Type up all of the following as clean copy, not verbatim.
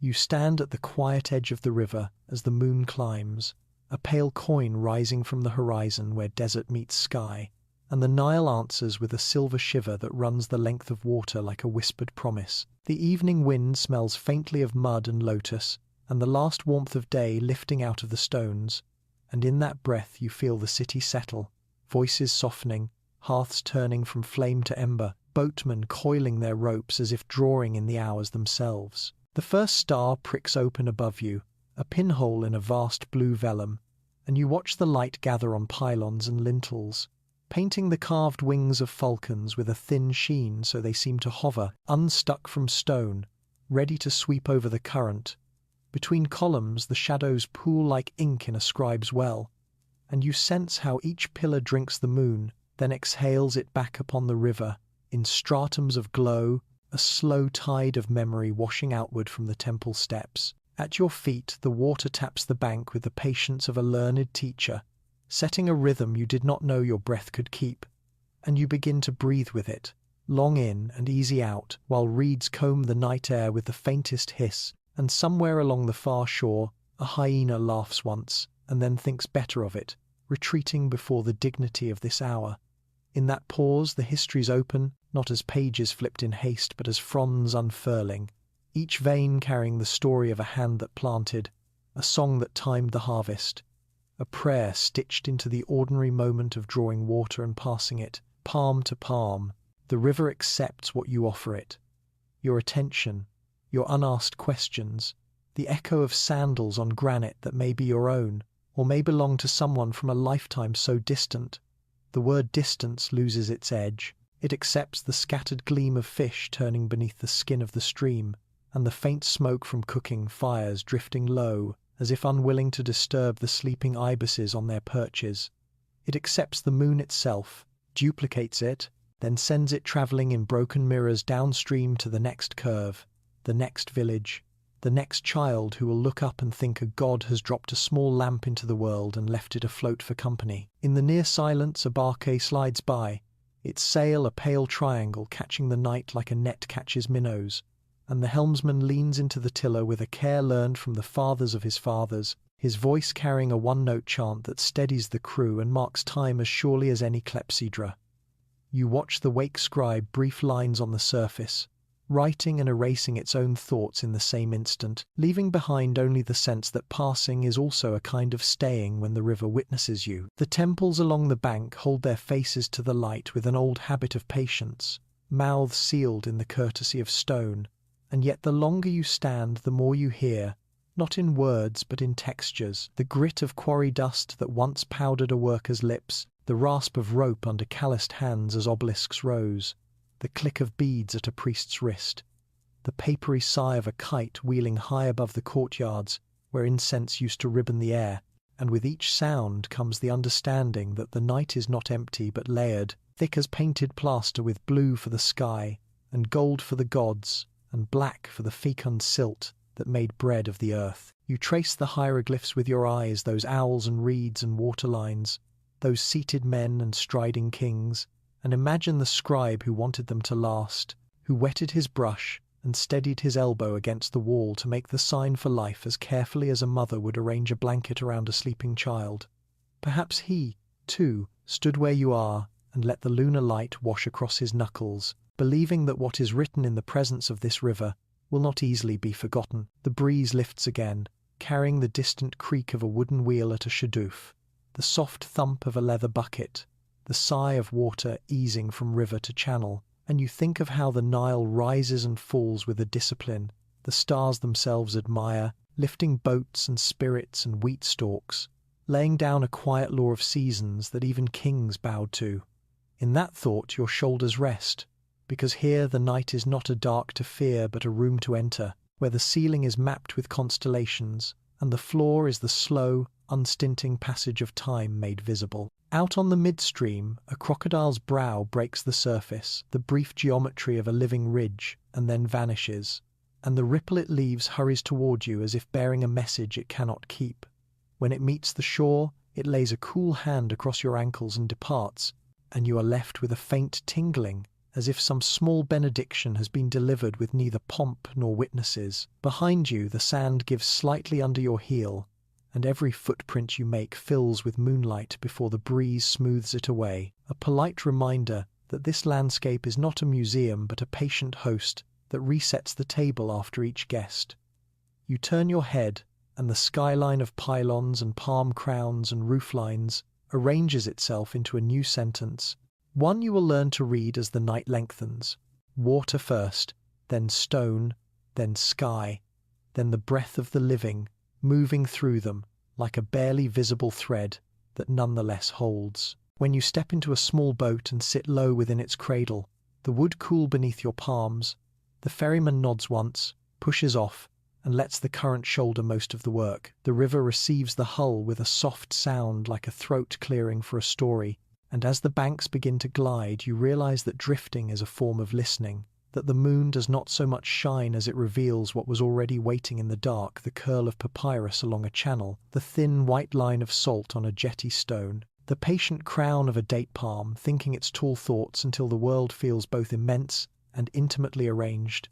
You stand at the quiet edge of the river as the moon climbs, a pale coin rising from the horizon where desert meets sky, and the Nile answers with a silver shiver that runs the length of water like a whispered promise. The evening wind smells faintly of mud and lotus, and the last warmth of day lifting out of the stones, and in that breath you feel the city settle, voices softening, hearths turning from flame to ember, boatmen coiling their ropes as if drawing in the hours themselves. The first star pricks open above you, a pinhole in a vast blue vellum, and you watch the light gather on pylons and lintels, painting the carved wings of falcons with a thin sheen so they seem to hover, unstuck from stone, ready to sweep over the current. Between columns the shadows pool like ink in a scribe's well, and you sense how each pillar drinks the moon, then exhales it back upon the river, in stratums of glow, a slow tide of memory washing outward from the temple steps. At your feet the water taps the bank with the patience of a learned teacher, setting a rhythm you did not know your breath could keep, and you begin to breathe with it, long in and easy out, while reeds comb the night air with the faintest hiss, and somewhere along the far shore a hyena laughs once, and then thinks better of it, retreating before the dignity of this hour. In that pause the histories open, not as pages flipped in haste, but as fronds unfurling, each vein carrying the story of a hand that planted, a song that timed the harvest, a prayer stitched into the ordinary moment of drawing water and passing it, palm to palm. The river accepts what you offer it, your attention, your unasked questions, the echo of sandals on granite that may be your own, or may belong to someone from a lifetime so distant. The word distance loses its edge. It accepts the scattered gleam of fish turning beneath the skin of the stream, and the faint smoke from cooking fires drifting low, as if unwilling to disturb the sleeping ibises on their perches. It accepts the moon itself, duplicates it, then sends it travelling in broken mirrors downstream to the next curve, the next village, the next child who will look up and think a god has dropped a small lamp into the world and left it afloat for company. In the near silence a barque slides by, its sail a pale triangle catching the night like a net catches minnows, and the helmsman leans into the tiller with a care learned from the fathers of his fathers, his voice carrying a one-note chant that steadies the crew and marks time as surely as any clepsydra. You watch the wake scribe brief lines on the surface, writing and erasing its own thoughts in the same instant, leaving behind only the sense that passing is also a kind of staying when the river witnesses you. The temples along the bank hold their faces to the light with an old habit of patience, mouths sealed in the courtesy of stone, and yet the longer you stand the more you hear, not in words but in textures, the grit of quarry dust that once powdered a worker's lips, the rasp of rope under calloused hands as obelisks rose, the click of beads at a priest's wrist, the papery sigh of a kite wheeling high above the courtyards where incense used to ribbon the air, and with each sound comes the understanding that the night is not empty but layered, thick as painted plaster, with blue for the sky, and gold for the gods, and black for the fecund silt that made bread of the earth. You trace the hieroglyphs with your eyes, those owls and reeds and waterlines, those seated men and striding kings, and imagine the scribe who wanted them to last, who wetted his brush and steadied his elbow against the wall to make the sign for life as carefully as a mother would arrange a blanket around a sleeping child. Perhaps he, too, stood where you are and let the lunar light wash across his knuckles, believing that what is written in the presence of this river will not easily be forgotten. The breeze lifts again, carrying the distant creak of a wooden wheel at a shadoof, the soft thump of a leather bucket, the sigh of water easing from river to channel, and you think of how the Nile rises and falls with a discipline the stars themselves admire, lifting boats and spirits and wheat stalks, laying down a quiet law of seasons that even kings bowed to. In that thought your shoulders rest, because here the night is not a dark to fear but a room to enter, where the ceiling is mapped with constellations, and the floor is the slow, unstinting passage of time made visible. Out on the midstream, a crocodile's brow breaks the surface, the brief geometry of a living ridge, and then vanishes, and the ripple it leaves hurries toward you as if bearing a message it cannot keep. When it meets the shore, it lays a cool hand across your ankles and departs, and you are left with a faint tingling, as if some small benediction has been delivered with neither pomp nor witnesses. Behind you, the sand gives slightly under your heel, and every footprint you make fills with moonlight before the breeze smooths it away, a polite reminder that this landscape is not a museum but a patient host that resets the table after each guest. You turn your head, and the skyline of pylons and palm crowns and rooflines arranges itself into a new sentence, one you will learn to read as the night lengthens. Water first, then stone, then sky, then the breath of the living, moving through them like a barely visible thread that nonetheless holds. When you step into a small boat and sit low within its cradle, the wood cool beneath your palms, the ferryman nods once, pushes off, and lets the current shoulder most of the work. The river receives the hull with a soft sound like a throat clearing for a story, and as the banks begin to glide, you realize that drifting is a form of listening, that the moon does not so much shine as it reveals what was already waiting in the dark, the curl of papyrus along a channel, the thin white line of salt on a jetty stone, the patient crown of a date palm thinking its tall thoughts until the world feels both immense and intimately arranged,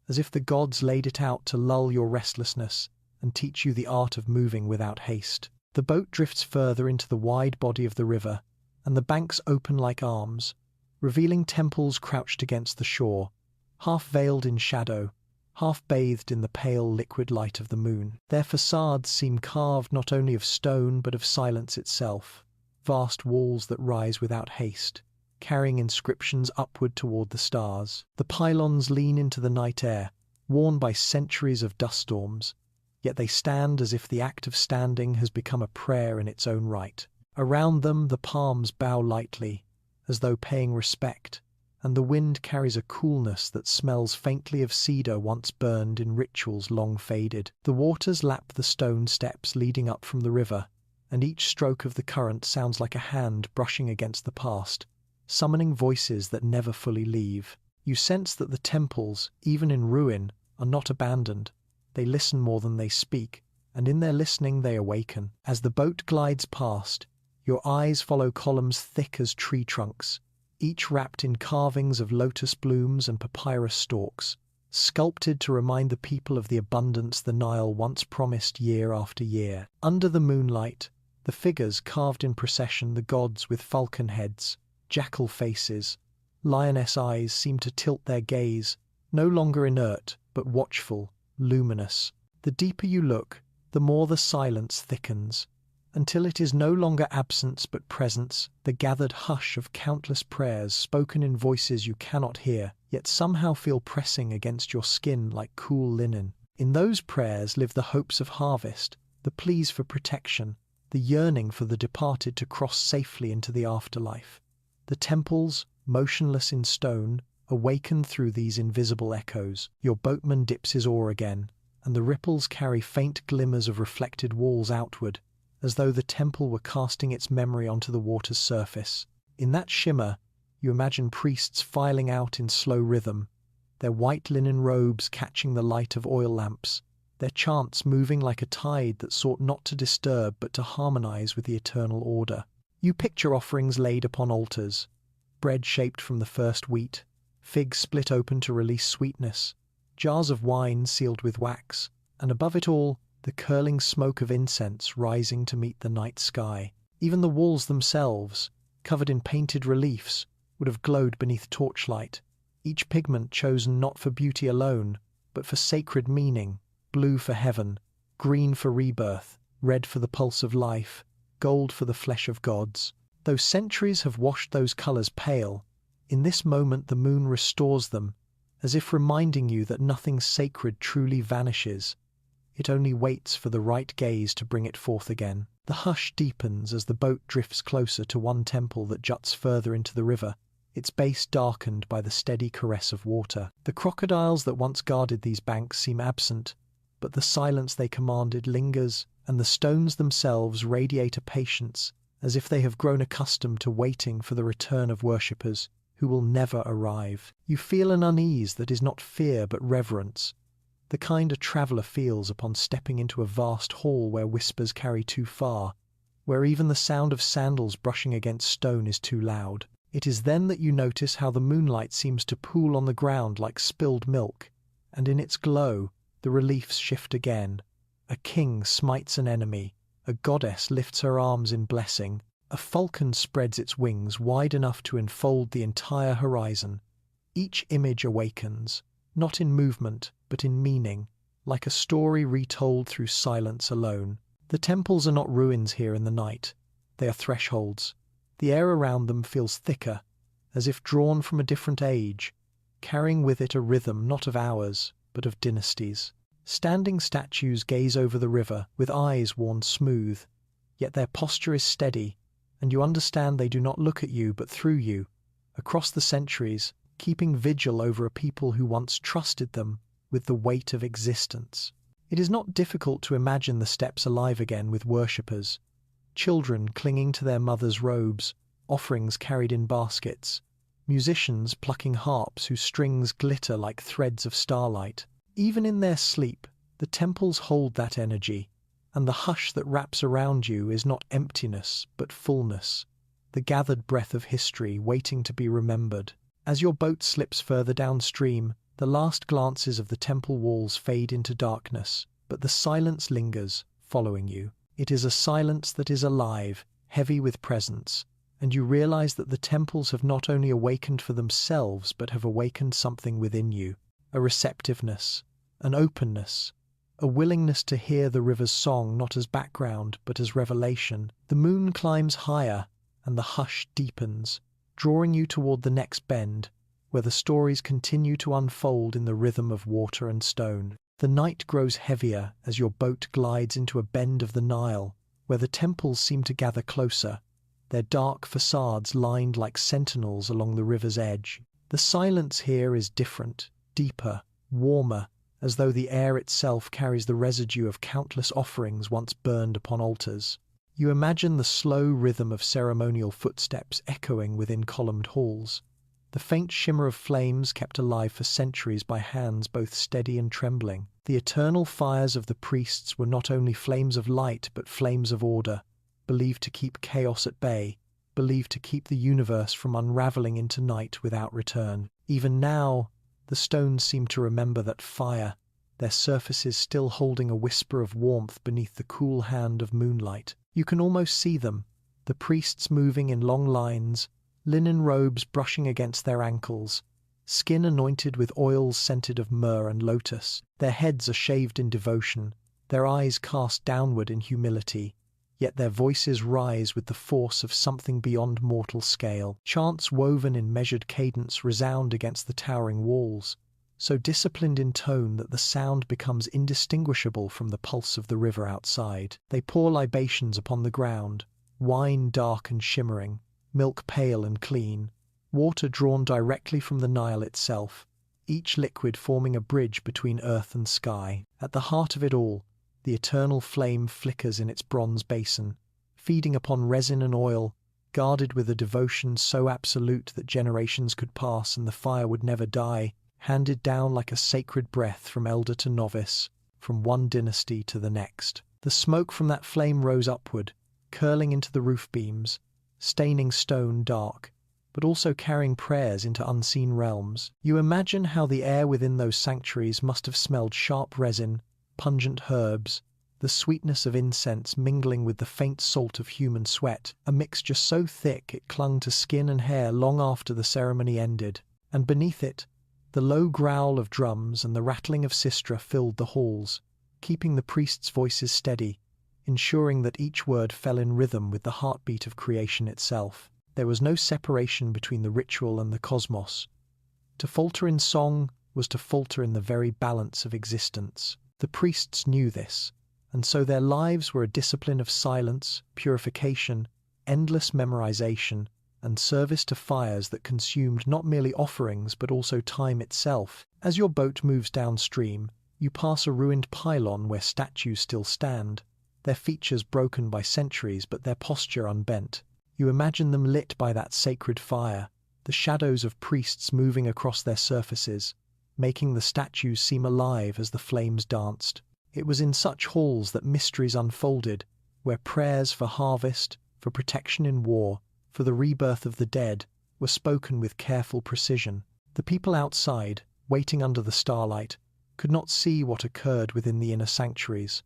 as if the gods laid it out to lull your restlessness and teach you the art of moving without haste. The boat drifts further into the wide body of the river, and the banks open like arms, revealing temples crouched against the shore, half veiled in shadow, half bathed in the pale liquid light of the moon. Their facades seem carved not only of stone but of silence itself, vast walls that rise without haste, carrying inscriptions upward toward the stars. The pylons lean into the night air, worn by centuries of dust storms, yet they stand as if the act of standing has become a prayer in its own right. Around them the palms bow lightly, as though paying respect, and the wind carries a coolness that smells faintly of cedar once burned in rituals long faded. The waters lap the stone steps leading up from the river, and each stroke of the current sounds like a hand brushing against the past, summoning voices that never fully leave. You sense that the temples, even in ruin, are not abandoned. They listen more than they speak, and in their listening they awaken. As the boat glides past, your eyes follow columns thick as tree trunks, each wrapped in carvings of lotus blooms and papyrus stalks, sculpted to remind the people of the abundance the Nile once promised year after year. Under the moonlight, the figures carved in procession, the gods with falcon heads, jackal faces, lioness eyes seem to tilt their gaze, no longer inert, but watchful, luminous. The deeper you look, the more the silence thickens, until it is no longer absence but presence, the gathered hush of countless prayers spoken in voices you cannot hear, yet somehow feel pressing against your skin like cool linen. In those prayers live the hopes of harvest, the pleas for protection, the yearning for the departed to cross safely into the afterlife. The temples, motionless in stone, awaken through these invisible echoes. Your boatman dips his oar again, and the ripples carry faint glimmers of reflected walls outward, as though the temple were casting its memory onto the water's surface. In that shimmer, you imagine priests filing out in slow rhythm, their white linen robes catching the light of oil lamps, their chants moving like a tide that sought not to disturb but to harmonize with the eternal order. You picture offerings laid upon altars, bread shaped from the first wheat, figs split open to release sweetness, jars of wine sealed with wax, and above it all, the curling smoke of incense rising to meet the night sky. Even the walls themselves, covered in painted reliefs, would have glowed beneath torchlight, each pigment chosen not for beauty alone, but for sacred meaning, blue for heaven, green for rebirth, red for the pulse of life, gold for the flesh of gods. Though centuries have washed those colors pale, in this moment the moon restores them, as if reminding you that nothing sacred truly vanishes. It only waits for the right gaze to bring it forth again. The hush deepens as the boat drifts closer to one temple that juts further into the river, its base darkened by the steady caress of water. The crocodiles that once guarded these banks seem absent, but the silence they commanded lingers, and the stones themselves radiate a patience, as if they have grown accustomed to waiting for the return of worshippers who will never arrive. You feel an unease that is not fear but reverence, the kind a traveller feels upon stepping into a vast hall where whispers carry too far, where even the sound of sandals brushing against stone is too loud. It is then that you notice how the moonlight seems to pool on the ground like spilled milk, and in its glow, the reliefs shift again. A king smites an enemy, a goddess lifts her arms in blessing, a falcon spreads its wings wide enough to enfold the entire horizon. Each image awakens, not in movement, but in meaning, like a story retold through silence alone. The temples are not ruins here in the night, they are thresholds. The air around them feels thicker, as if drawn from a different age, carrying with it a rhythm not of hours, but of dynasties. Standing statues gaze over the river with eyes worn smooth, yet their posture is steady, and you understand they do not look at you but through you, across the centuries, keeping vigil over a people who once trusted them with the weight of existence. It is not difficult to imagine the steps alive again with worshippers, children clinging to their mothers' robes, offerings carried in baskets, musicians plucking harps whose strings glitter like threads of starlight. Even in their sleep, the temples hold that energy, and the hush that wraps around you is not emptiness but fullness, the gathered breath of history waiting to be remembered. As your boat slips further downstream, the last glances of the temple walls fade into darkness, but the silence lingers, following you. It is a silence that is alive, heavy with presence, and you realize that the temples have not only awakened for themselves but have awakened something within you. A receptiveness, an openness, a willingness to hear the river's song not as background but as revelation. The moon climbs higher, and the hush deepens, drawing you toward the next bend, where the stories continue to unfold in the rhythm of water and stone. The night grows heavier as your boat glides into a bend of the Nile, where the temples seem to gather closer, their dark facades lined like sentinels along the river's edge. The silence here is different, deeper, warmer, as though the air itself carries the residue of countless offerings once burned upon altars. You imagine the slow rhythm of ceremonial footsteps echoing within columned halls, the faint shimmer of flames kept alive for centuries by hands both steady and trembling. The eternal fires of the priests were not only flames of light but flames of order, believed to keep chaos at bay, believed to keep the universe from unraveling into night without return. Even now, the stones seem to remember that fire, their surfaces still holding a whisper of warmth beneath the cool hand of moonlight. You can almost see them, the priests moving in long lines, linen robes brushing against their ankles, skin anointed with oils scented of myrrh and lotus. Their heads are shaved in devotion, their eyes cast downward in humility, yet their voices rise with the force of something beyond mortal scale. Chants woven in measured cadence resound against the towering walls, so disciplined in tone that the sound becomes indistinguishable from the pulse of the river outside. They pour libations upon the ground, wine dark and shimmering, milk pale and clean, water drawn directly from the Nile itself, each liquid forming a bridge between earth and sky. At the heart of it all, the eternal flame flickers in its bronze basin, feeding upon resin and oil, guarded with a devotion so absolute that generations could pass and the fire would never die, handed down like a sacred breath from elder to novice, from one dynasty to the next. The smoke from that flame rose upward, curling into the roof beams, staining stone dark, but also carrying prayers into unseen realms. You imagine how the air within those sanctuaries must have smelled sharp resin, pungent herbs, the sweetness of incense mingling with the faint salt of human sweat, a mixture so thick it clung to skin and hair long after the ceremony ended. And beneath it, the low growl of drums and the rattling of sistra filled the halls, keeping the priests' voices steady, ensuring that each word fell in rhythm with the heartbeat of creation itself. There was no separation between the ritual and the cosmos. To falter in song was to falter in the very balance of existence. The priests knew this, and so their lives were a discipline of silence, purification, endless memorization, and service to fires that consumed not merely offerings but also time itself. As your boat moves downstream, you pass a ruined pylon where statues still stand, their features broken by centuries but their posture unbent. You imagine them lit by that sacred fire, the shadows of priests moving across their surfaces, making the statues seem alive as the flames danced. It was in such halls that mysteries unfolded, where prayers for harvest, for protection in war, for the rebirth of the dead, were spoken with careful precision. The people outside, waiting under the starlight, could not see what occurred within the inner sanctuaries.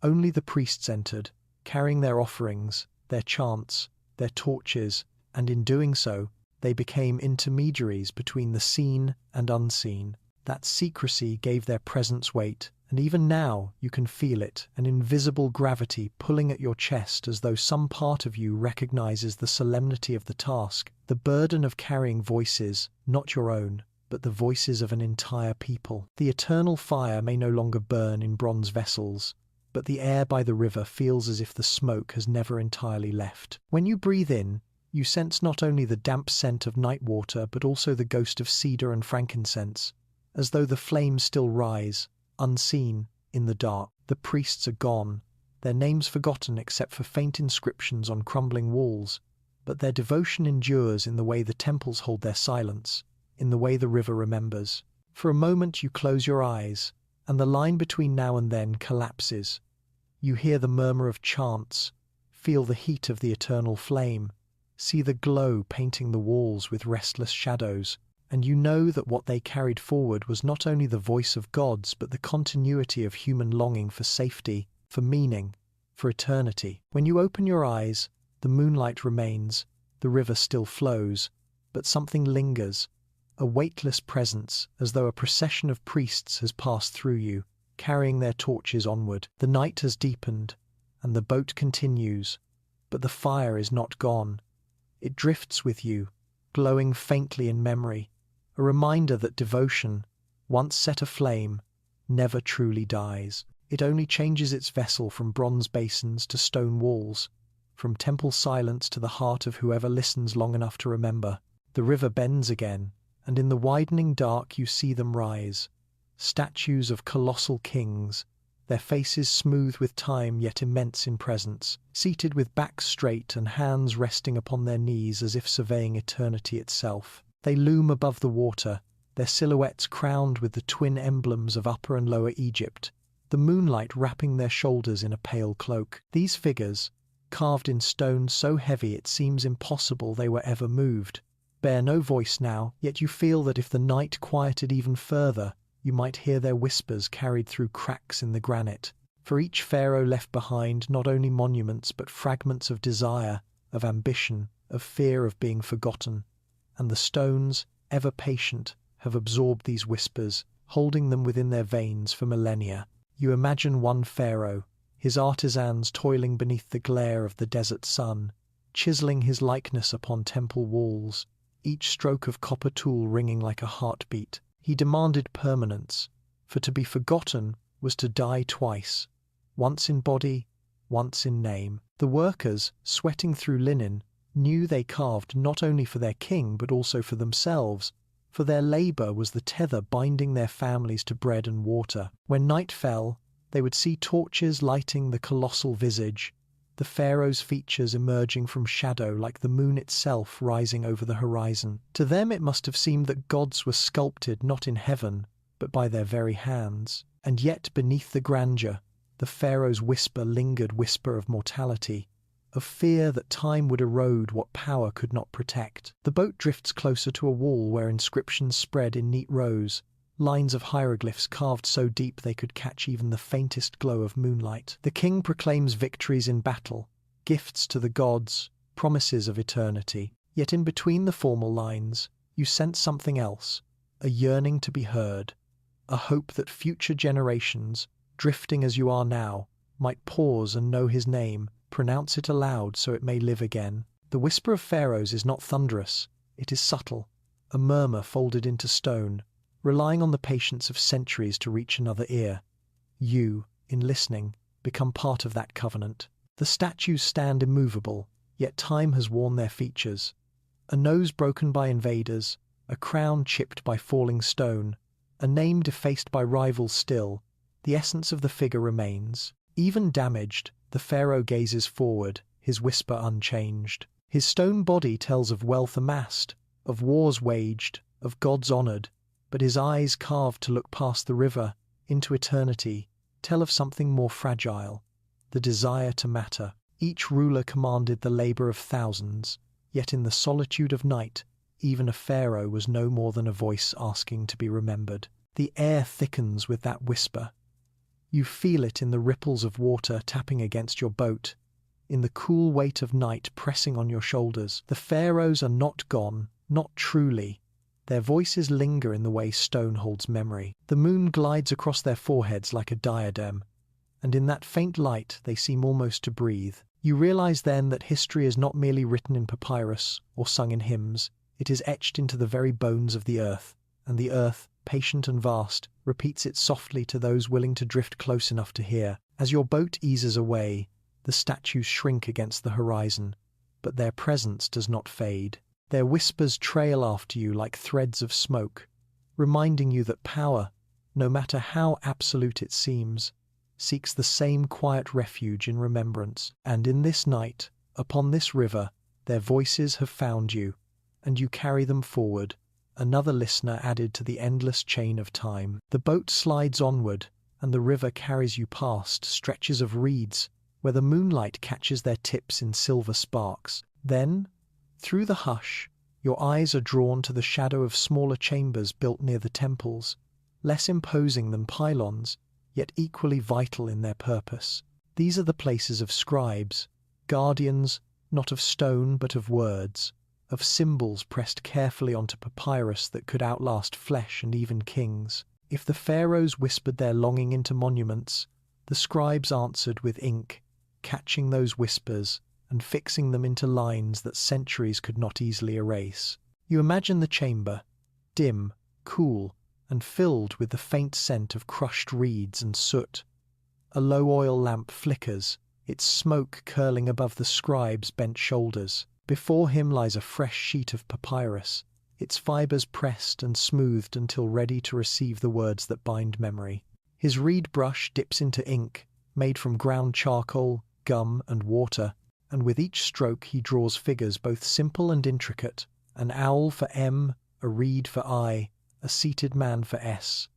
Only the priests entered, carrying their offerings, their chants, their torches, and in doing so, they became intermediaries between the seen and unseen. That secrecy gave their presence weight, and even now you can feel it, an invisible gravity pulling at your chest as though some part of you recognizes the solemnity of the task, the burden of carrying voices, not your own, but the voices of an entire people. The eternal fire may no longer burn in bronze vessels, but the air by the river feels as if the smoke has never entirely left. When you breathe in, you sense not only the damp scent of night water, but also the ghost of cedar and frankincense, as though the flames still rise, unseen, in the dark. The priests are gone, their names forgotten except for faint inscriptions on crumbling walls, but their devotion endures in the way the temples hold their silence, in the way the river remembers. For a moment you close your eyes, and the line between now and then collapses. You hear the murmur of chants, feel the heat of the eternal flame, see the glow painting the walls with restless shadows, and you know that what they carried forward was not only the voice of gods but the continuity of human longing for safety, for meaning, for eternity. When you open your eyes, the moonlight remains, the river still flows, but something lingers, a weightless presence, as though a procession of priests has passed through you, carrying their torches onward. The night has deepened, and the boat continues, but the fire is not gone. It drifts with you, glowing faintly in memory, a reminder that devotion, once set aflame, never truly dies. It only changes its vessel from bronze basins to stone walls, from temple silence to the heart of whoever listens long enough to remember. The river bends again, and in the widening dark you see them rise, statues of colossal kings, their faces smooth with time yet immense in presence, seated with backs straight and hands resting upon their knees as if surveying eternity itself. They loom above the water, their silhouettes crowned with the twin emblems of Upper and Lower Egypt, the moonlight wrapping their shoulders in a pale cloak. These figures, carved in stone so heavy it seems impossible they were ever moved, bear no voice now, yet you feel that if the night quieted even further, you might hear their whispers carried through cracks in the granite. For each pharaoh left behind not only monuments but fragments of desire, of ambition, of fear of being forgotten. And the stones, ever patient, have absorbed these whispers, holding them within their veins for millennia. You imagine one pharaoh, his artisans toiling beneath the glare of the desert sun, chiseling his likeness upon temple walls, each stroke of copper tool ringing like a heartbeat. He demanded permanence, for to be forgotten was to die twice, once in body, once in name. The workers, sweating through linen, knew they carved not only for their king but also for themselves, for their labor was the tether binding their families to bread and water. When night fell, they would see torches lighting the colossal visage, the pharaoh's features emerging from shadow like the moon itself rising over the horizon. To them it must have seemed that gods were sculpted not in heaven, but by their very hands. And yet beneath the grandeur, the pharaoh's whisper lingered, whisper of mortality, of fear that time would erode what power could not protect. The boat drifts closer to a wall where inscriptions spread in neat rows, lines of hieroglyphs carved so deep they could catch even the faintest glow of moonlight. The king proclaims victories in battle, gifts to the gods, promises of eternity. Yet in between the formal lines, you sense something else, a yearning to be heard, a hope that future generations, drifting as you are now, might pause and know his name, pronounce it aloud so it may live again. The whisper of pharaohs is not thunderous, it is subtle, a murmur folded into stone, relying on the patience of centuries to reach another ear. You, in listening, become part of that covenant. The statues stand immovable, yet time has worn their features. A nose broken by invaders, a crown chipped by falling stone, a name defaced by rivals still, the essence of the figure remains. Even damaged, the pharaoh gazes forward, his whisper unchanged. His stone body tells of wealth amassed, of wars waged, of gods honored, but his eyes, carved to look past the river, into eternity, tell of something more fragile, the desire to matter. Each ruler commanded the labor of thousands, yet in the solitude of night, even a pharaoh was no more than a voice asking to be remembered. The air thickens with that whisper. You feel it in the ripples of water tapping against your boat, in the cool weight of night pressing on your shoulders. The pharaohs are not gone, not truly. Their voices linger in the way stone holds memory. The moon glides across their foreheads like a diadem, and in that faint light they seem almost to breathe. You realize then that history is not merely written in papyrus or sung in hymns. It is etched into the very bones of the earth, and the earth, patient and vast, repeats it softly to those willing to drift close enough to hear. As your boat eases away, the statues shrink against the horizon, but their presence does not fade. Their whispers trail after you like threads of smoke, reminding you that power, no matter how absolute it seems, seeks the same quiet refuge in remembrance. And in this night, upon this river, their voices have found you, and you carry them forward, another listener added to the endless chain of time. The boat slides onward, and the river carries you past stretches of reeds, where the moonlight catches their tips in silver sparks. Then, through the hush, your eyes are drawn to the shadow of smaller chambers built near the temples, less imposing than pylons, yet equally vital in their purpose. These are the places of scribes, guardians not of stone but of words, of symbols pressed carefully onto papyrus that could outlast flesh and even kings. If the pharaohs whispered their longing into monuments, the scribes answered with ink, catching those whispers and fixing them into lines that centuries could not easily erase. You imagine the chamber, dim, cool, and filled with the faint scent of crushed reeds and soot. A low oil lamp flickers, its smoke curling above the scribe's bent shoulders. Before him lies a fresh sheet of papyrus, its fibers pressed and smoothed until ready to receive the words that bind memory. His reed brush dips into ink, made from ground charcoal, gum, and water, and with each stroke he draws figures both simple and intricate, an owl for M, a reed for I, a seated man for S.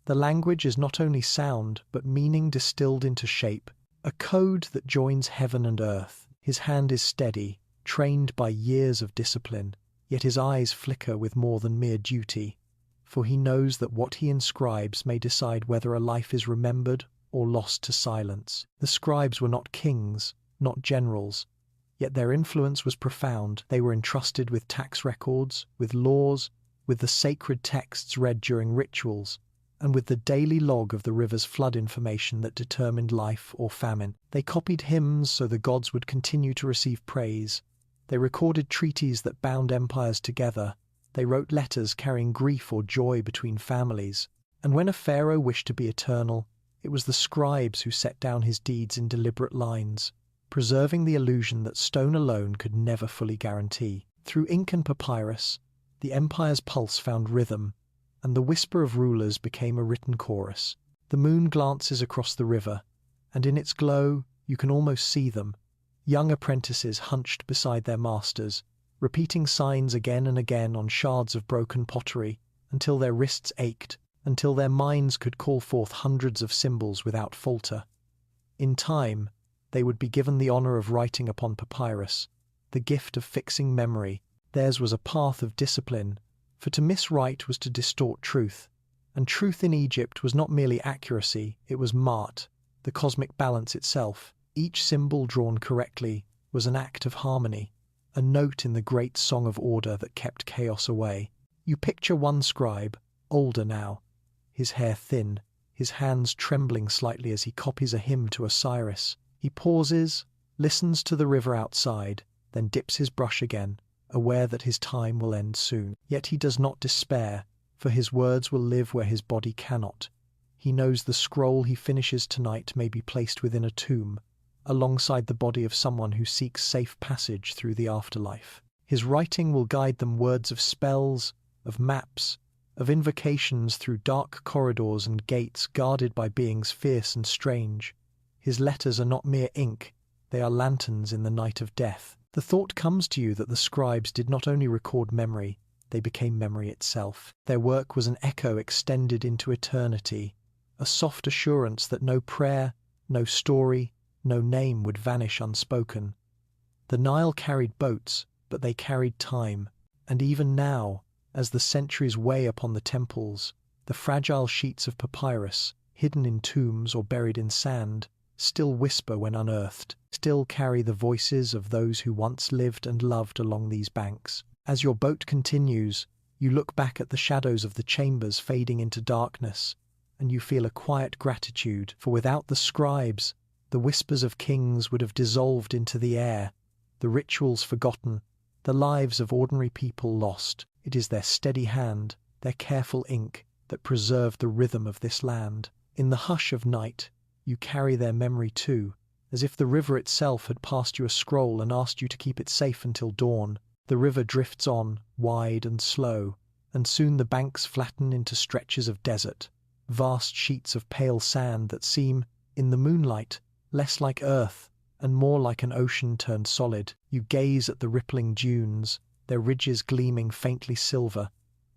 The language is not only sound, but meaning distilled into shape, a code that joins heaven and earth. His hand is steady, trained by years of discipline, yet his eyes flicker with more than mere duty, for he knows that what he inscribes may decide whether a life is remembered or lost to silence. The scribes were not kings, not generals, yet their influence was profound. They were entrusted with tax records, with laws, with the sacred texts read during rituals, and with the daily log of the river's flood information that determined life or famine. They copied hymns so the gods would continue to receive praise. They recorded treaties that bound empires together. They wrote letters carrying grief or joy between families. And when a pharaoh wished to be eternal, it was the scribes who set down his deeds in deliberate lines, preserving the illusion that stone alone could never fully guarantee. Through ink and papyrus, the empire's pulse found rhythm, and the whisper of rulers became a written chorus. The moon glances across the river, and in its glow you can almost see them, young apprentices hunched beside their masters, repeating signs again and again on shards of broken pottery, until their wrists ached, until their minds could call forth hundreds of symbols without falter. In time, they would be given the honor of writing upon papyrus, the gift of fixing memory. Theirs was a path of discipline, for to miswrite was to distort truth, and truth in Egypt was not merely accuracy, it was Ma'at, the cosmic balance itself. Each symbol drawn correctly was an act of harmony, a note in the great song of order that kept chaos away. You picture one scribe, older now, his hair thin, his hands trembling slightly as he copies a hymn to Osiris. He pauses, listens to the river outside, then dips his brush again, aware that his time will end soon. Yet he does not despair, for his words will live where his body cannot. He knows the scroll he finishes tonight may be placed within a tomb, alongside the body of someone who seeks safe passage through the afterlife. His writing will guide them words of spells, of maps, of invocations through dark corridors and gates guarded by beings fierce and strange. His letters are not mere ink, they are lanterns in the night of death. The thought comes to you that the scribes did not only record memory, they became memory itself. Their work was an echo extended into eternity, a soft assurance that no prayer, no story, no name would vanish unspoken. The Nile carried boats, but they carried time, And even now, as the centuries weigh upon the temples, the fragile sheets of papyrus, hidden in tombs or buried in sand, still whisper when unearthed, still carry the voices of those who once lived and loved along these banks. As your boat continues, you look back at the shadows of the chambers fading into darkness, and you feel a quiet gratitude, for without the scribes, the whispers of kings would have dissolved into the air, the rituals forgotten, the lives of ordinary people lost. It is their steady hand, their careful ink, that preserved the rhythm of this land. In the hush of night, you carry their memory too, as if the river itself had passed you a scroll and asked you to keep it safe until dawn. The river drifts on, wide and slow, and soon the banks flatten into stretches of desert, vast sheets of pale sand that seem, in the moonlight, less like earth and more like an ocean turned solid. You gaze at the rippling dunes, their ridges gleaming faintly silver,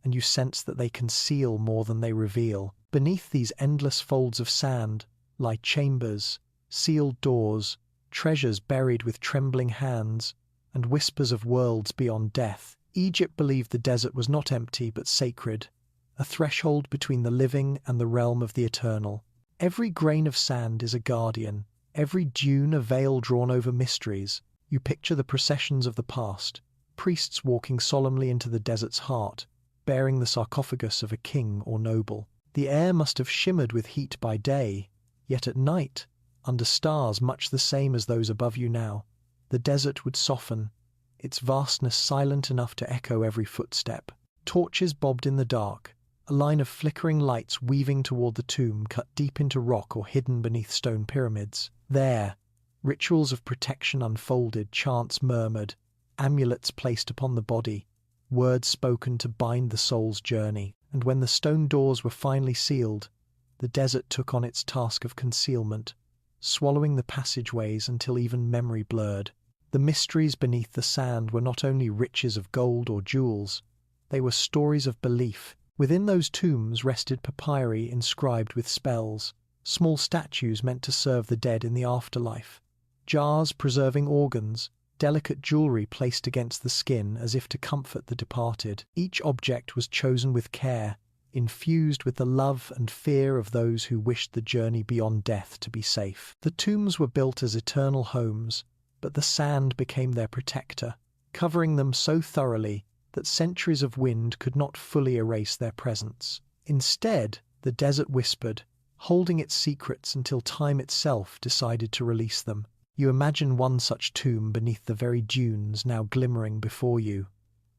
and you sense that they conceal more than they reveal. Beneath these endless folds of sand lie chambers, sealed doors, treasures buried with trembling hands, and whispers of worlds beyond death. Egypt believed the desert was not empty but sacred, a threshold between the living and the realm of the eternal. Every grain of sand is a guardian, every dune a veil drawn over mysteries. You picture the processions of the past, priests walking solemnly into the desert's heart, bearing the sarcophagus of a king or noble. The air must have shimmered with heat by day, yet at night, under stars much the same as those above you now, the desert would soften, its vastness silent enough to echo every footstep. Torches bobbed in the dark, a line of flickering lights weaving toward the tomb cut deep into rock or hidden beneath stone pyramids. There, rituals of protection unfolded, chants murmured, amulets placed upon the body, words spoken to bind the soul's journey. And when the stone doors were finally sealed, the desert took on its task of concealment, swallowing the passageways until even memory blurred. The mysteries beneath the sand were not only riches of gold or jewels, they were stories of belief. Within those tombs rested papyri inscribed with spells, small statues meant to serve the dead in the afterlife, jars preserving organs, delicate jewelry placed against the skin as if to comfort the departed. Each object was chosen with care, infused with the love and fear of those who wished the journey beyond death to be safe. The tombs were built as eternal homes, but the sand became their protector, covering them so thoroughly that centuries of wind could not fully erase their presence. Instead, the desert whispered, holding its secrets until time itself decided to release them. You imagine one such tomb beneath the very dunes now glimmering before you.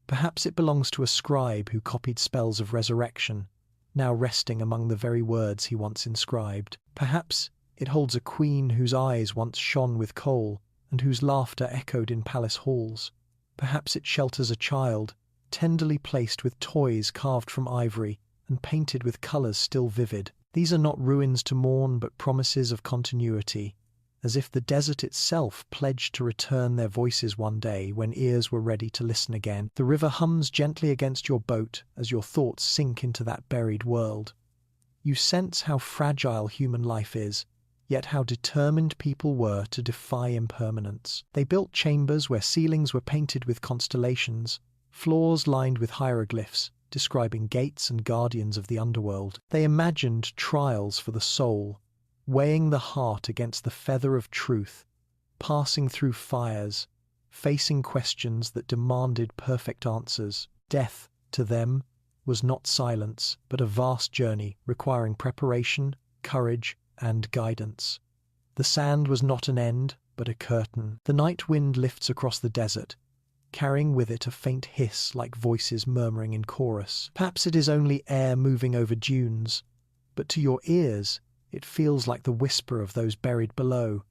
Perhaps it belongs to a scribe who copied spells of resurrection, now resting among the very words he once inscribed. Perhaps it holds a queen whose eyes once shone with kohl, and whose laughter echoed in palace halls. Perhaps it shelters a child, tenderly placed with toys carved from ivory and painted with colours still vivid. These are not ruins to mourn, but promises of continuity, as if the desert itself pledged to return their voices one day when ears were ready to listen again. The river hums gently against your boat as your thoughts sink into that buried world. You sense how fragile human life is, yet how determined people were to defy impermanence. They built chambers where ceilings were painted with constellations, floors lined with hieroglyphs, describing gates and guardians of the underworld. They imagined trials for the soul, weighing the heart against the feather of truth, passing through fires, facing questions that demanded perfect answers. Death, to them, was not silence, but a vast journey requiring preparation, courage, and guidance. The sand was not an end, but a curtain. The night wind lifts across the desert, carrying with it a faint hiss like voices murmuring in chorus. Perhaps it is only air moving over dunes, but to your ears it feels like the whisper of those buried below,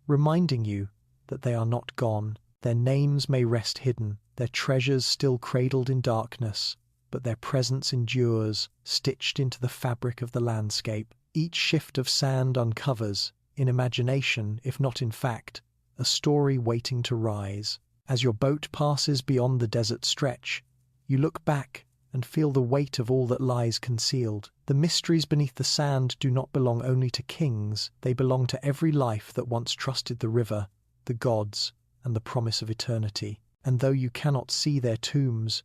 reminding you that they are not gone. Their names may rest hidden, their treasures still cradled in darkness, but their presence endures, stitched into the fabric of the landscape. Each shift of sand uncovers, in imagination if not in fact, a story waiting to rise. As your boat passes beyond the desert stretch, you look back and feel the weight of all that lies concealed. The mysteries beneath the sand do not belong only to kings, they belong to every life that once trusted the river, the gods, and the promise of eternity. And though you cannot see their tombs,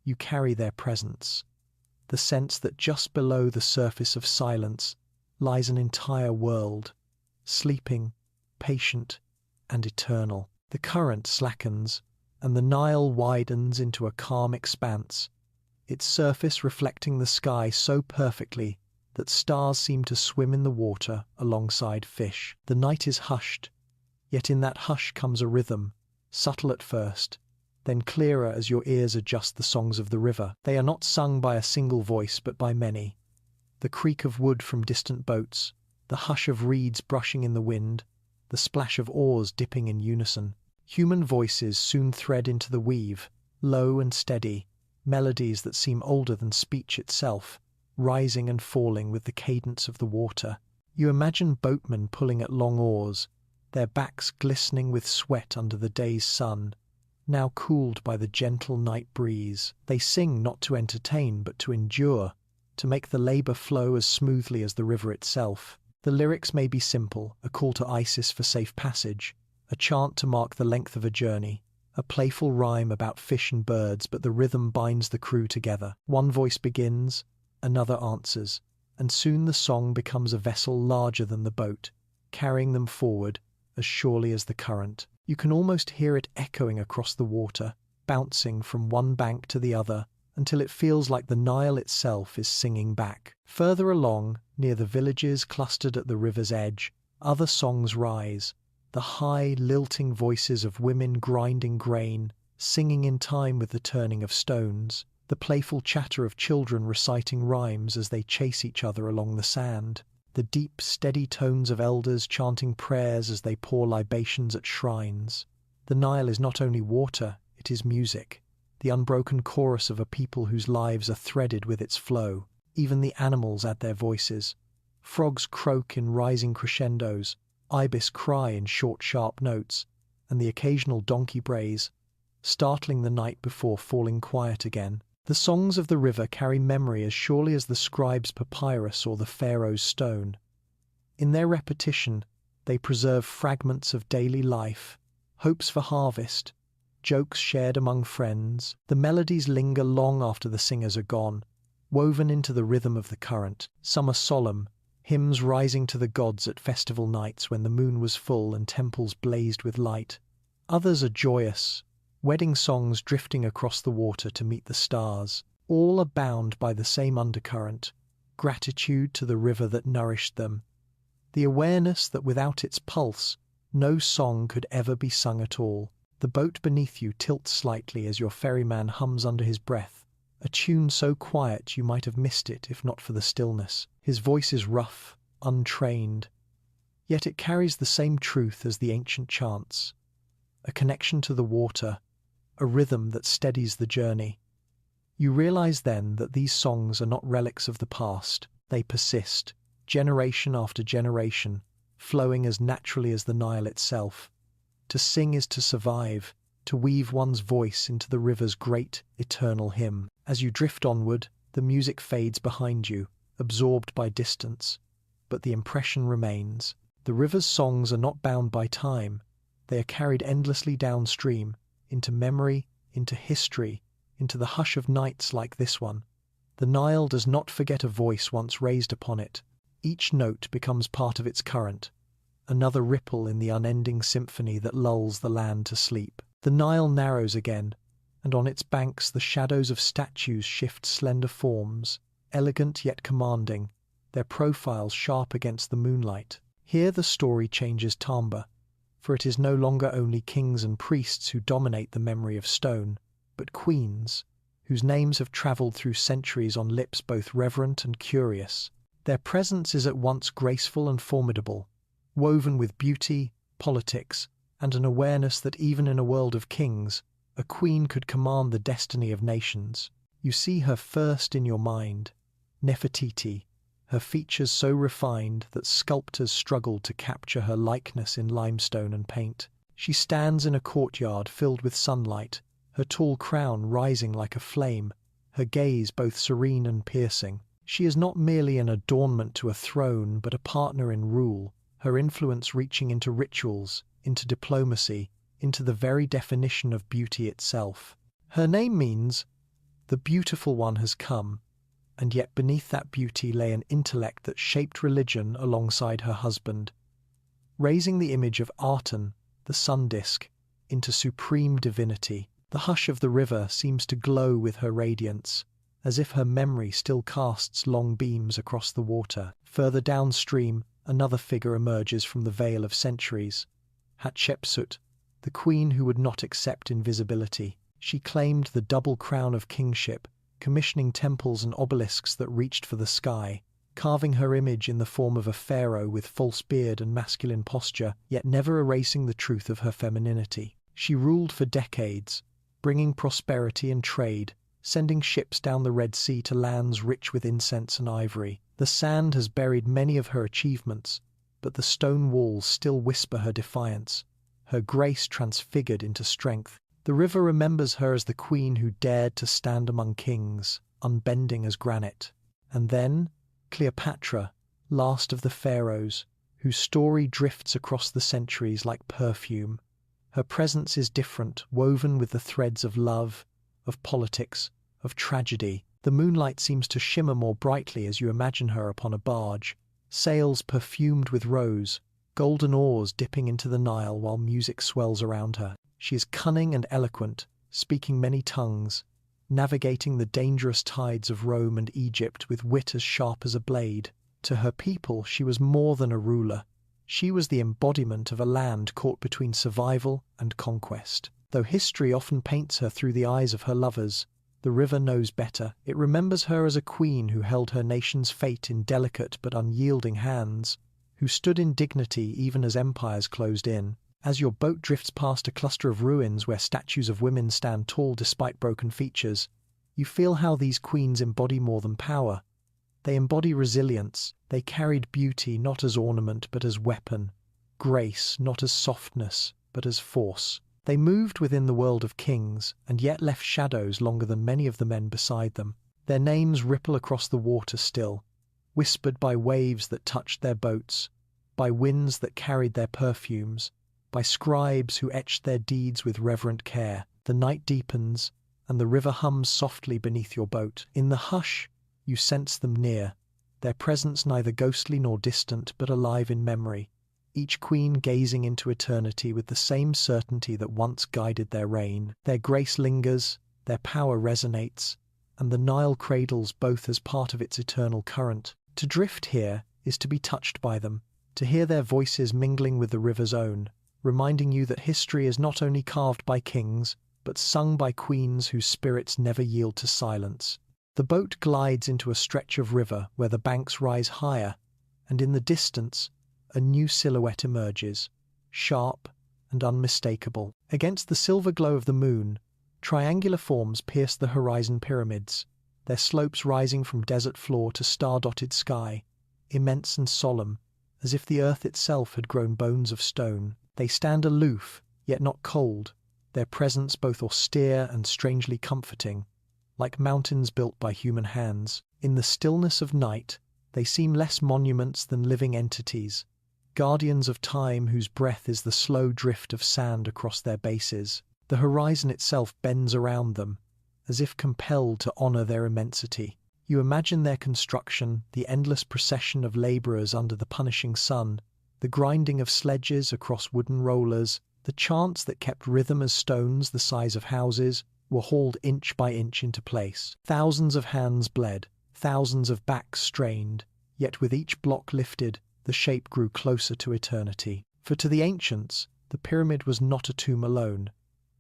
you carry their presence, the sense that just below the surface of silence lies an entire world, sleeping, patient, and eternal. The current slackens, and the Nile widens into a calm expanse, its surface reflecting the sky so perfectly that stars seem to swim in the water alongside fish. The night is hushed, yet in that hush comes a rhythm, subtle at first, then clearer as your ears adjust the songs of the river. They are not sung by a single voice but by many. The creak of wood from distant boats, the hush of reeds brushing in the wind, the splash of oars dipping in unison. Human voices soon thread into the weave, low and steady, melodies that seem older than speech itself, rising and falling with the cadence of the water. You imagine boatmen pulling at long oars, their backs glistening with sweat under the day's sun, now cooled by the gentle night breeze. They sing not to entertain but to endure, to make the labor flow as smoothly as the river itself. The lyrics may be simple, a call to Isis for safe passage, a chant to mark the length of a journey, a playful rhyme about fish and birds, but the rhythm binds the crew together. One voice begins, another answers, and soon the song becomes a vessel larger than the boat, carrying them forward as surely as the current. You can almost hear it echoing across the water, bouncing from one bank to the other, until it feels like the Nile itself is singing back. Further along, near the villages clustered at the river's edge, other songs rise, the high, lilting voices of women grinding grain, singing in time with the turning of stones, the playful chatter of children reciting rhymes as they chase each other along the sand, the deep, steady tones of elders chanting prayers as they pour libations at shrines. The Nile is not only water, it is music, the unbroken chorus of a people whose lives are threaded with its flow. Even the animals add their voices. Frogs croak in rising crescendos, ibis cry in short, sharp notes, and the occasional donkey brays, startling the night before falling quiet again. The songs of the river carry memory as surely as the scribe's papyrus or the pharaoh's stone. In their repetition, they preserve fragments of daily life, hopes for harvest, jokes shared among friends. The melodies linger long after the singers are gone, woven into the rhythm of the current. Some are solemn, hymns rising to the gods at festival nights when the moon was full and temples blazed with light. Others are joyous, wedding songs drifting across the water to meet the stars. All are bound by the same undercurrent, gratitude to the river that nourished them, the awareness that without its pulse, no song could ever be sung at all. The boat beneath you tilts slightly as your ferryman hums under his breath, a tune so quiet you might have missed it if not for the stillness. His voice is rough, untrained, yet it carries the same truth as the ancient chants, a connection to the water, a rhythm that steadies the journey. You realize then that these songs are not relics of the past. They persist, generation after generation, flowing as naturally as the Nile itself. To sing is to survive, to weave one's voice into the river's great, eternal hymn. As you drift onward, the music fades behind you, absorbed by distance, but the impression remains. The river's songs are not bound by time. They are carried endlessly downstream, into memory, into history, into the hush of nights like this one. The Nile does not forget a voice once raised upon it. Each note becomes part of its current, another ripple in the unending symphony that lulls the land to sleep. The Nile narrows again, and on its banks the shadows of statues shift slender forms, elegant yet commanding, their profiles sharp against the moonlight. Here the story changes timbre, for it is no longer only kings and priests who dominate the memory of stone, but queens, whose names have travelled through centuries on lips both reverent and curious. Their presence is at once graceful and formidable, woven with beauty, politics, and an awareness that even in a world of kings, a queen could command the destiny of nations. You see her first in your mind, Nefertiti, her features so refined that sculptors struggled to capture her likeness in limestone and paint. She stands in a courtyard filled with sunlight, her tall crown rising like a flame, her gaze both serene and piercing. She is not merely an adornment to a throne, but a partner in rule, her influence reaching into rituals, into diplomacy, into the very definition of beauty itself. Her name means The beautiful one has come, and yet beneath that beauty lay an intellect that shaped religion alongside her husband, raising the image of Aten, the sun disk, into supreme divinity. The hush of the river seems to glow with her radiance, as if her memory still casts long beams across the water. Further downstream, another figure emerges from the veil of centuries. Hatshepsut, the queen who would not accept invisibility. She claimed the double crown of kingship, commissioning temples and obelisks that reached for the sky, carving her image in the form of a pharaoh with false beard and masculine posture, yet never erasing the truth of her femininity. She ruled for decades, bringing prosperity and trade, sending ships down the Red Sea to lands rich with incense and ivory. The sand has buried many of her achievements, but the stone walls still whisper her defiance, her grace transfigured into strength. The river remembers her as the queen who dared to stand among kings, unbending as granite. And then, Cleopatra, last of the pharaohs, whose story drifts across the centuries like perfume. Her presence is different, woven with the threads of love, of politics, of tragedy. The moonlight seems to shimmer more brightly as you imagine her upon a barge, sails perfumed with rose, golden oars dipping into the Nile while music swells around her. She is cunning and eloquent, speaking many tongues, navigating the dangerous tides of Rome and Egypt with wit as sharp as a blade. To her people, she was more than a ruler. She was the embodiment of a land caught between survival and conquest. Though history often paints her through the eyes of her lovers, the river knows better. It remembers her as a queen who held her nation's fate in delicate but unyielding hands, who stood in dignity even as empires closed in. As your boat drifts past a cluster of ruins where statues of women stand tall despite broken features, you feel how these queens embody more than power. They embody resilience. They carried beauty not as ornament but as weapon, grace not as softness but as force. They moved within the world of kings and yet left shadows longer than many of the men beside them. Their names ripple across the water still, whispered by waves that touched their boats, by winds that carried their perfumes, by scribes who etched their deeds with reverent care. The night deepens, and the river hums softly beneath your boat. In the hush, you sense them near, their presence neither ghostly nor distant but alive in memory, each queen gazing into eternity with the same certainty that once guided their reign. Their grace lingers, their power resonates, and the Nile cradles both as part of its eternal current. To drift here is to be touched by them, to hear their voices mingling with the river's own, reminding you that history is not only carved by kings, but sung by queens whose spirits never yield to silence. The boat glides into a stretch of river where the banks rise higher, and in the distance, a new silhouette emerges, sharp and unmistakable. Against the silver glow of the moon, triangular forms pierce the horizon pyramids, their slopes rising from desert floor to star-dotted sky, immense and solemn, as if the earth itself had grown bones of stone. They stand aloof, yet not cold, their presence both austere and strangely comforting, like mountains built by human hands. In the stillness of night, they seem less monuments than living entities, guardians of time whose breath is the slow drift of sand across their bases. The horizon itself bends around them, as if compelled to honor their immensity. You imagine their construction, the endless procession of laborers under the punishing sun, the grinding of sledges across wooden rollers, the chants that kept rhythm as stones the size of houses were hauled inch by inch into place. Thousands of hands bled, thousands of backs strained, yet with each block lifted, the shape grew closer to eternity. For to the ancients, the pyramid was not a tomb alone.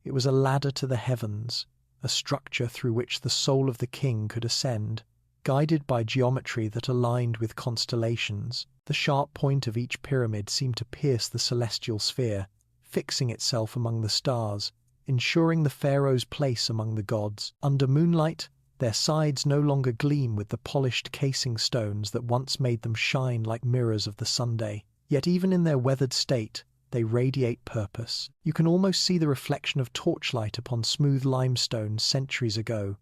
It was a ladder to the heavens, a structure through which the soul of the king could ascend, guided by geometry that aligned with constellations. The sharp point of each pyramid seemed to pierce the celestial sphere, fixing itself among the stars, ensuring the pharaoh's place among the gods. Under moonlight, their sides no longer gleam with the polished casing stones that once made them shine like mirrors of the Sunday. Yet even in their weathered state, they radiate purpose. You can almost see the reflection of torchlight upon smooth limestone centuries ago,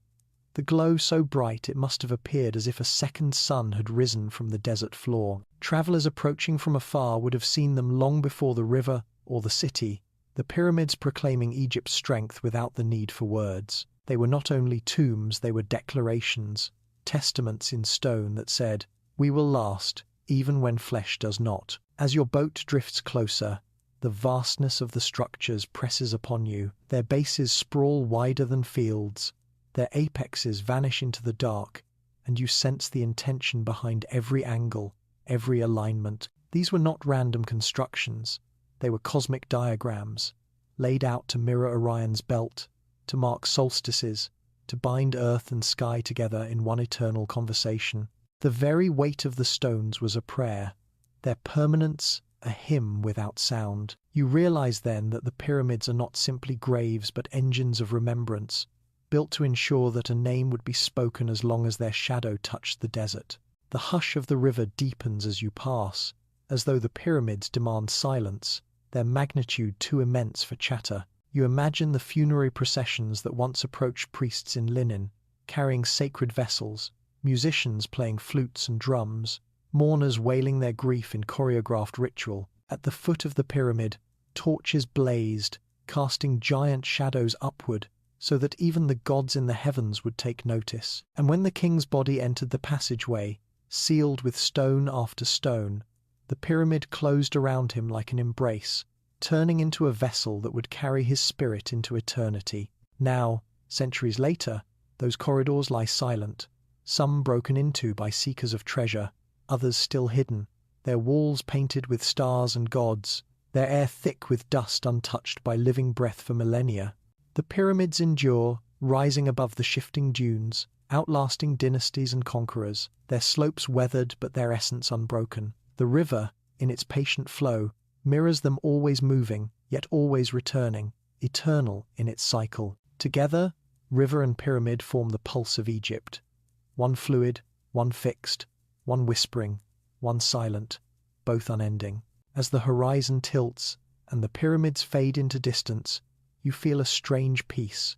the glow so bright it must have appeared as if a second sun had risen from the desert floor. Travelers approaching from afar would have seen them long before the river or the city, the pyramids proclaiming Egypt's strength without the need for words. They were not only tombs, they were declarations, testaments in stone that said, "We will last, even when flesh does not." As your boat drifts closer, the vastness of the structures presses upon you. Their bases sprawl wider than fields, their apexes vanish into the dark, and you sense the intention behind every angle, every alignment. These were not random constructions, they were cosmic diagrams, laid out to mirror Orion's belt, to mark solstices, to bind earth and sky together in one eternal conversation. The very weight of the stones was a prayer, their permanence a hymn without sound. You realize then that the pyramids are not simply graves but engines of remembrance, built to ensure that a name would be spoken as long as their shadow touched the desert. The hush of the river deepens as you pass, as though the pyramids demand silence, their magnitude too immense for chatter. You imagine the funerary processions that once approached priests in linen, carrying sacred vessels, musicians playing flutes and drums, mourners wailing their grief in choreographed ritual. At the foot of the pyramid, torches blazed, casting giant shadows upward, so that even the gods in the heavens would take notice. And when the king's body entered the passageway, sealed with stone after stone, the pyramid closed around him like an embrace, turning into a vessel that would carry his spirit into eternity. Now, centuries later, those corridors lie silent, some broken into by seekers of treasure, others still hidden, their walls painted with stars and gods, their air thick with dust untouched by living breath for millennia. The pyramids endure, rising above the shifting dunes, outlasting dynasties and conquerors, their slopes weathered but their essence unbroken. The river, in its patient flow, mirrors them, always moving, yet always returning, eternal in its cycle. Together, river and pyramid form the pulse of Egypt. One fluid, one fixed, one whispering, one silent, both unending. As the horizon tilts and the pyramids fade into distance, you feel a strange peace.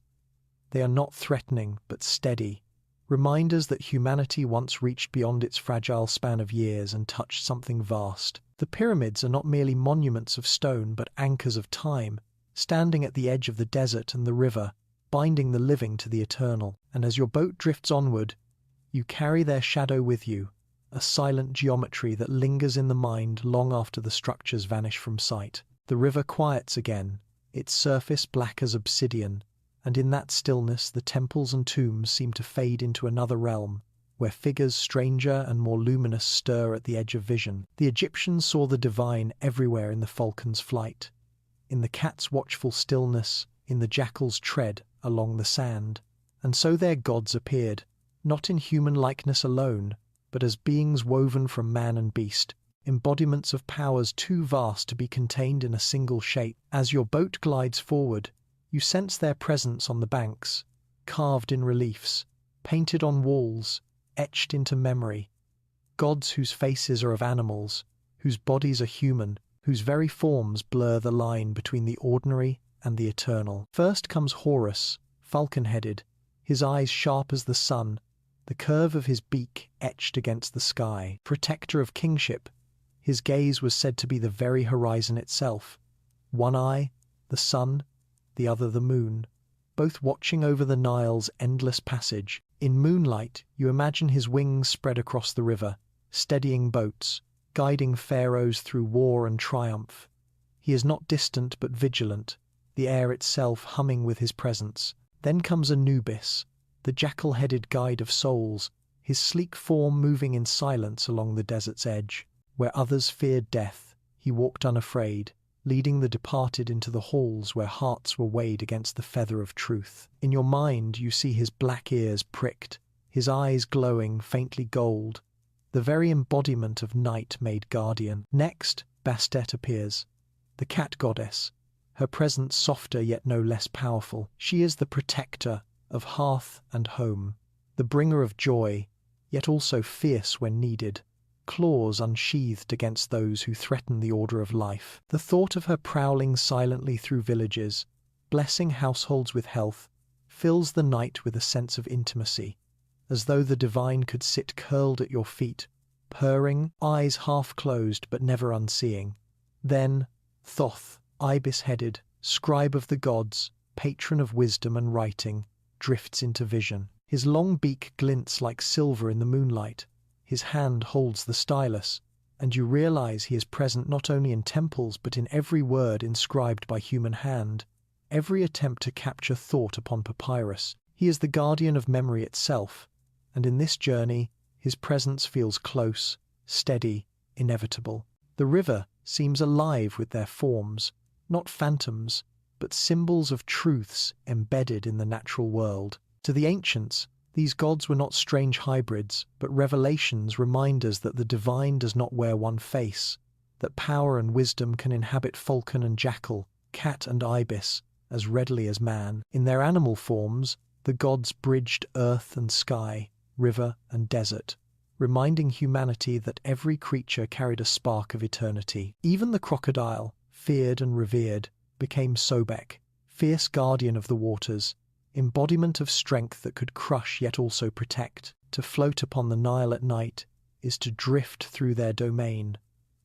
They are not threatening, but steady, reminders that humanity once reached beyond its fragile span of years and touched something vast. The pyramids are not merely monuments of stone, but anchors of time, standing at the edge of the desert and the river, binding the living to the eternal. And as your boat drifts onward, you carry their shadow with you, a silent geometry that lingers in the mind long after the structures vanish from sight. The river quiets again, its surface black as obsidian, and in that stillness the temples and tombs seem to fade into another realm, where figures stranger and more luminous stir at the edge of vision. The Egyptians saw the divine everywhere in the falcon's flight, in the cat's watchful stillness, in the jackal's tread along the sand. And so their gods appeared, not in human likeness alone, but as beings woven from man and beast, embodiments of powers too vast to be contained in a single shape. As your boat glides forward, you sense their presence on the banks, carved in reliefs, painted on walls, etched into memory. Gods whose faces are of animals, whose bodies are human, whose very forms blur the line between the ordinary and the eternal. First comes Horus, falcon-headed, his eyes sharp as the sun, the curve of his beak etched against the sky. Protector of kingship, his gaze was said to be the very horizon itself. One eye, the sun, the other the moon, both watching over the Nile's endless passage. In moonlight, you imagine his wings spread across the river, steadying boats, guiding pharaohs through war and triumph. He is not distant but vigilant, the air itself humming with his presence. Then comes Anubis, the jackal-headed guide of souls, his sleek form moving in silence along the desert's edge. Where others feared death, he walked unafraid, leading the departed into the halls where hearts were weighed against the feather of truth. In your mind you see his black ears pricked, his eyes glowing faintly gold, the very embodiment of night made guardian. Next, Bastet appears, the cat goddess, her presence softer yet no less powerful. She is the protector of hearth and home, the bringer of joy, yet also fierce when needed, claws unsheathed against those who threaten the order of life. The thought of her prowling silently through villages, blessing households with health, fills the night with a sense of intimacy, as though the divine could sit curled at your feet, purring, eyes half closed but never unseeing. Then Thoth, ibis-headed, scribe of the gods, patron of wisdom and writing, drifts into vision. His long beak glints like silver in the moonlight. His hand holds the stylus, and you realize he is present not only in temples but in every word inscribed by human hand, every attempt to capture thought upon papyrus. He is the guardian of memory itself, and in this journey, his presence feels close, steady, inevitable. The river seems alive with their forms, not phantoms, but symbols of truths embedded in the natural world. To the ancients, these gods were not strange hybrids, but revelations, reminders that the divine does not wear one face, that power and wisdom can inhabit falcon and jackal, cat and ibis, as readily as man. In their animal forms, the gods bridged earth and sky, river and desert, reminding humanity that every creature carried a spark of eternity. Even the crocodile, feared and revered, became Sobek, fierce guardian of the waters, embodiment of strength that could crush yet also protect. To float upon the Nile at night is to drift through their domain,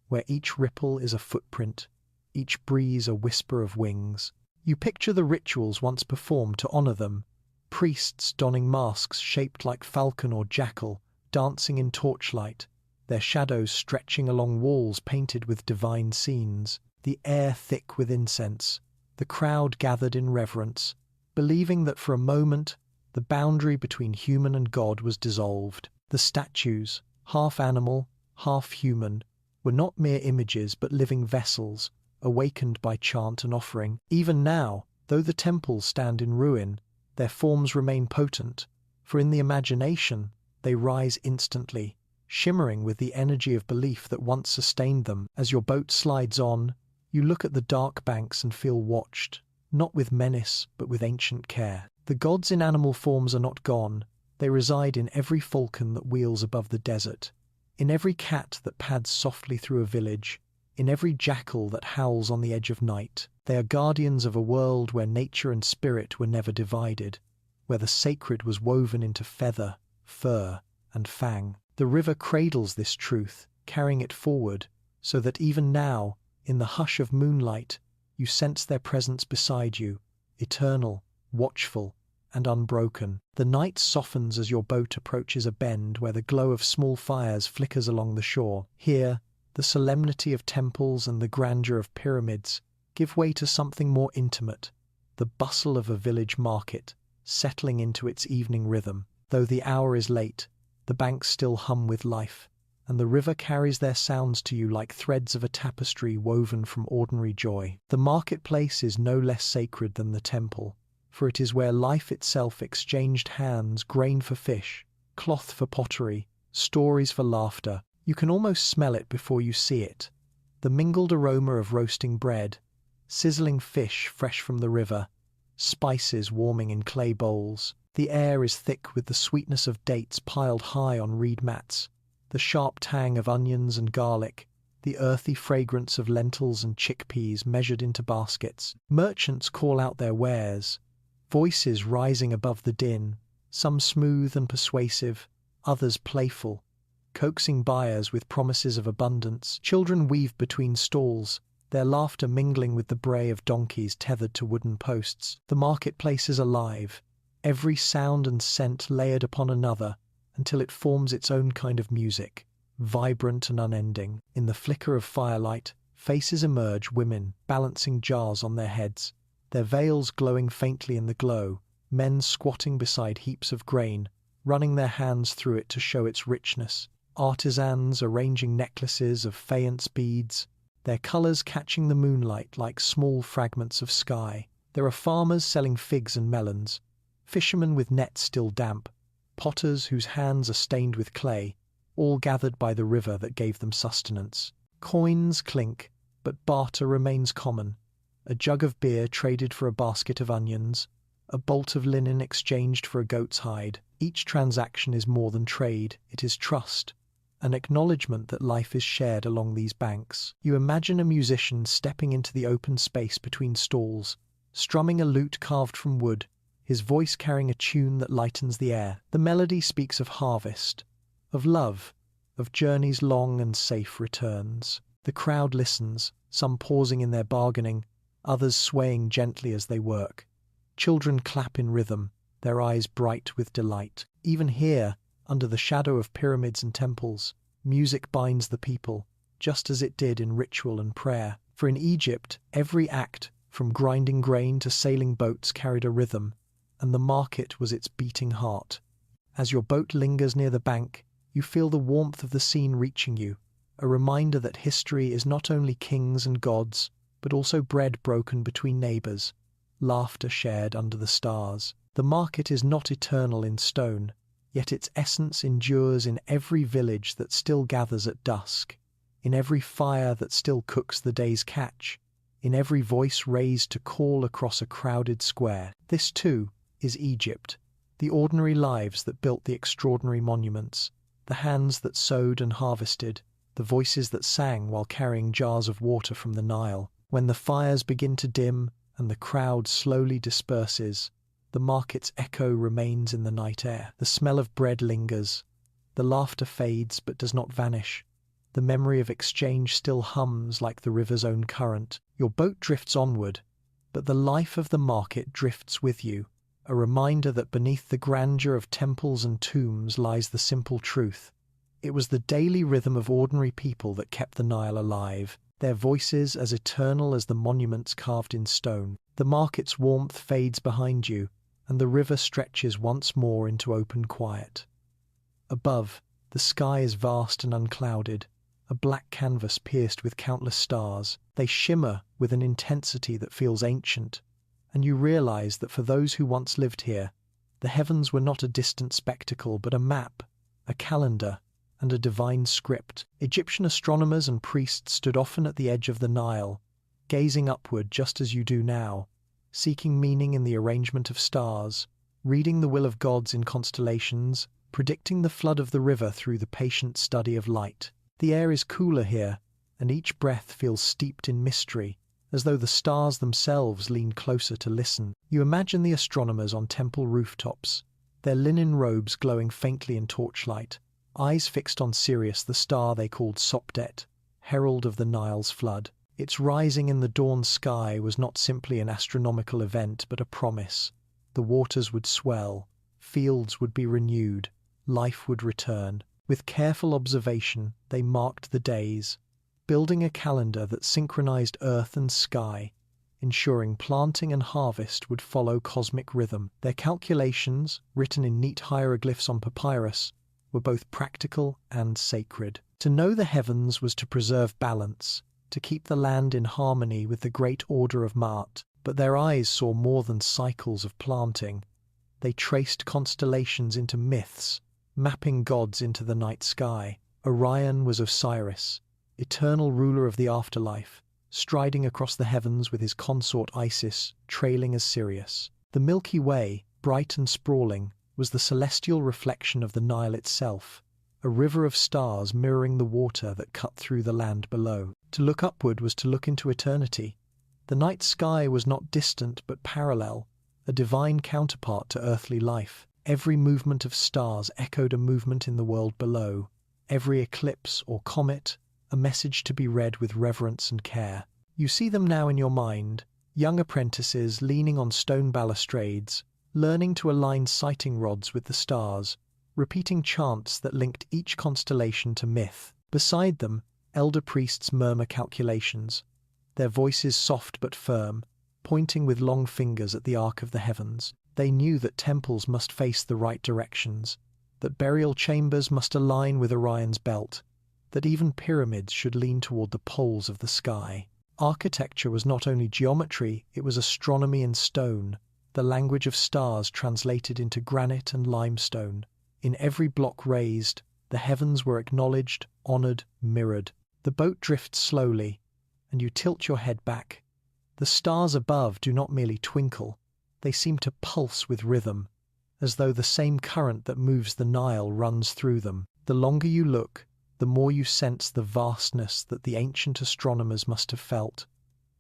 where each ripple is a footprint, each breeze a whisper of wings. You picture the rituals once performed to honor them, priests donning masks shaped like falcon or jackal, dancing in torchlight, their shadows stretching along walls painted with divine scenes, the air thick with incense, the crowd gathered in reverence, believing that for a moment the boundary between human and God was dissolved. The statues, half animal, half human, were not mere images but living vessels, awakened by chant and offering. Even now, though the temples stand in ruin, their forms remain potent, for in the imagination they rise instantly, shimmering with the energy of belief that once sustained them. As your boat slides on, you look at the dark banks and feel watched, not with menace but with ancient care. The gods in animal forms are not gone. They reside in every falcon that wheels above the desert, in every cat that pads softly through a village, in every jackal that howls on the edge of night. They are guardians of a world where nature and spirit were never divided, where the sacred was woven into feather, fur, and fang. The river cradles this truth, carrying it forward, so that even now, in the hush of moonlight, you sense their presence beside you, eternal, watchful, and unbroken. The night softens as your boat approaches a bend where the glow of small fires flickers along the shore. Here, the solemnity of temples and the grandeur of pyramids give way to something more intimate, the bustle of a village market, settling into its evening rhythm. Though the hour is late, the banks still hum with life, and the river carries their sounds to you like threads of a tapestry woven from ordinary joy. The marketplace is no less sacred than the temple, for it is where life itself exchanged hands, grain for fish, cloth for pottery, stories for laughter. You can almost smell it before you see it. The mingled aroma of roasting bread, sizzling fish fresh from the river, spices warming in clay bowls. The air is thick with the sweetness of dates piled high on reed mats, the sharp tang of onions and garlic, the earthy fragrance of lentils and chickpeas measured into baskets. Merchants call out their wares, voices rising above the din, some smooth and persuasive, others playful, coaxing buyers with promises of abundance. Children weave between stalls, their laughter mingling with the bray of donkeys tethered to wooden posts. The marketplace is alive, every sound and scent layered upon another, until it forms its own kind of music, vibrant and unending. In the flicker of firelight, faces emerge, women balancing jars on their heads, their veils glowing faintly in the glow, men squatting beside heaps of grain, running their hands through it to show its richness, artisans arranging necklaces of faience beads, their colors catching the moonlight like small fragments of sky. There are farmers selling figs and melons, fishermen with nets still damp, potters whose hands are stained with clay, all gathered by the river that gave them sustenance. Coins clink, but barter remains common. A jug of beer traded for a basket of onions, a bolt of linen exchanged for a goat's hide. Each transaction is more than trade, it is trust, an acknowledgement that life is shared along these banks. You imagine a musician stepping into the open space between stalls, strumming a lute carved from wood, his voice carrying a tune that lightens the air. The melody speaks of harvest, of love, of journeys long and safe returns. The crowd listens, some pausing in their bargaining, others swaying gently as they work. Children clap in rhythm, their eyes bright with delight. Even here, under the shadow of pyramids and temples, music binds the people, just as it did in ritual and prayer. For in Egypt, every act, from grinding grain to sailing boats, carried a rhythm, and the market was its beating heart. As your boat lingers near the bank, you feel the warmth of the scene reaching you, a reminder that history is not only kings and gods, but also bread broken between neighbors, laughter shared under the stars. The market is not eternal in stone, yet its essence endures in every village that still gathers at dusk, in every fire that still cooks the day's catch, in every voice raised to call across a crowded square. This, too, is Egypt, the ordinary lives that built the extraordinary monuments, the hands that sowed and harvested, the voices that sang while carrying jars of water from the Nile. When the fires begin to dim and the crowd slowly disperses, the market's echo remains in the night air. The smell of bread lingers. The laughter fades but does not vanish. The memory of exchange still hums like the river's own current. Your boat drifts onward, but the life of the market drifts with you, a reminder that beneath the grandeur of temples and tombs lies the simple truth. It was the daily rhythm of ordinary people that kept the Nile alive, their voices as eternal as the monuments carved in stone. The market's warmth fades behind you, and the river stretches once more into open quiet. Above, the sky is vast and unclouded, a black canvas pierced with countless stars. They shimmer with an intensity that feels ancient, and you realize that for those who once lived here, the heavens were not a distant spectacle but a map, a calendar, and a divine script. Egyptian astronomers and priests stood often at the edge of the Nile, gazing upward just as you do now, seeking meaning in the arrangement of stars, reading the will of gods in constellations, predicting the flood of the river through the patient study of light. The air is cooler here, and each breath feels steeped in mystery, as though the stars themselves lean closer to listen. You imagine the astronomers on temple rooftops, their linen robes glowing faintly in torchlight, eyes fixed on Sirius, the star they called Sopdet, herald of the Nile's flood. Its rising in the dawn sky was not simply an astronomical event, but a promise. The waters would swell, fields would be renewed, life would return. With careful observation, they marked the days, building a calendar that synchronized earth and sky, ensuring planting and harvest would follow cosmic rhythm. Their calculations, written in neat hieroglyphs on papyrus, were both practical and sacred. To know the heavens was to preserve balance, to keep the land in harmony with the great order of Maat. But their eyes saw more than cycles of planting. They traced constellations into myths, mapping gods into the night sky. Orion was Osiris, eternal ruler of the afterlife, striding across the heavens with his consort Isis trailing as Sirius. The Milky Way, bright and sprawling, was the celestial reflection of the Nile itself, a river of stars mirroring the water that cut through the land below. To look upward was to look into eternity. The night sky was not distant but parallel, a divine counterpart to earthly life. Every movement of stars echoed a movement in the world below, every eclipse or comet a message to be read with reverence and care. You see them now in your mind, young apprentices leaning on stone balustrades, learning to align sighting rods with the stars, repeating chants that linked each constellation to myth. Beside them, elder priests murmur calculations, their voices soft but firm, pointing with long fingers at the arc of the heavens. They knew that temples must face the right directions, that burial chambers must align with Orion's belt, that even pyramids should lean toward the poles of the sky. Architecture was not only geometry, it was astronomy in stone, the language of stars translated into granite and limestone. In every block raised, the heavens were acknowledged, honored, mirrored. The boat drifts slowly, and you tilt your head back. The stars above do not merely twinkle, they seem to pulse with rhythm, as though the same current that moves the Nile runs through them. The longer you look, the more you sense the vastness that the ancient astronomers must have felt,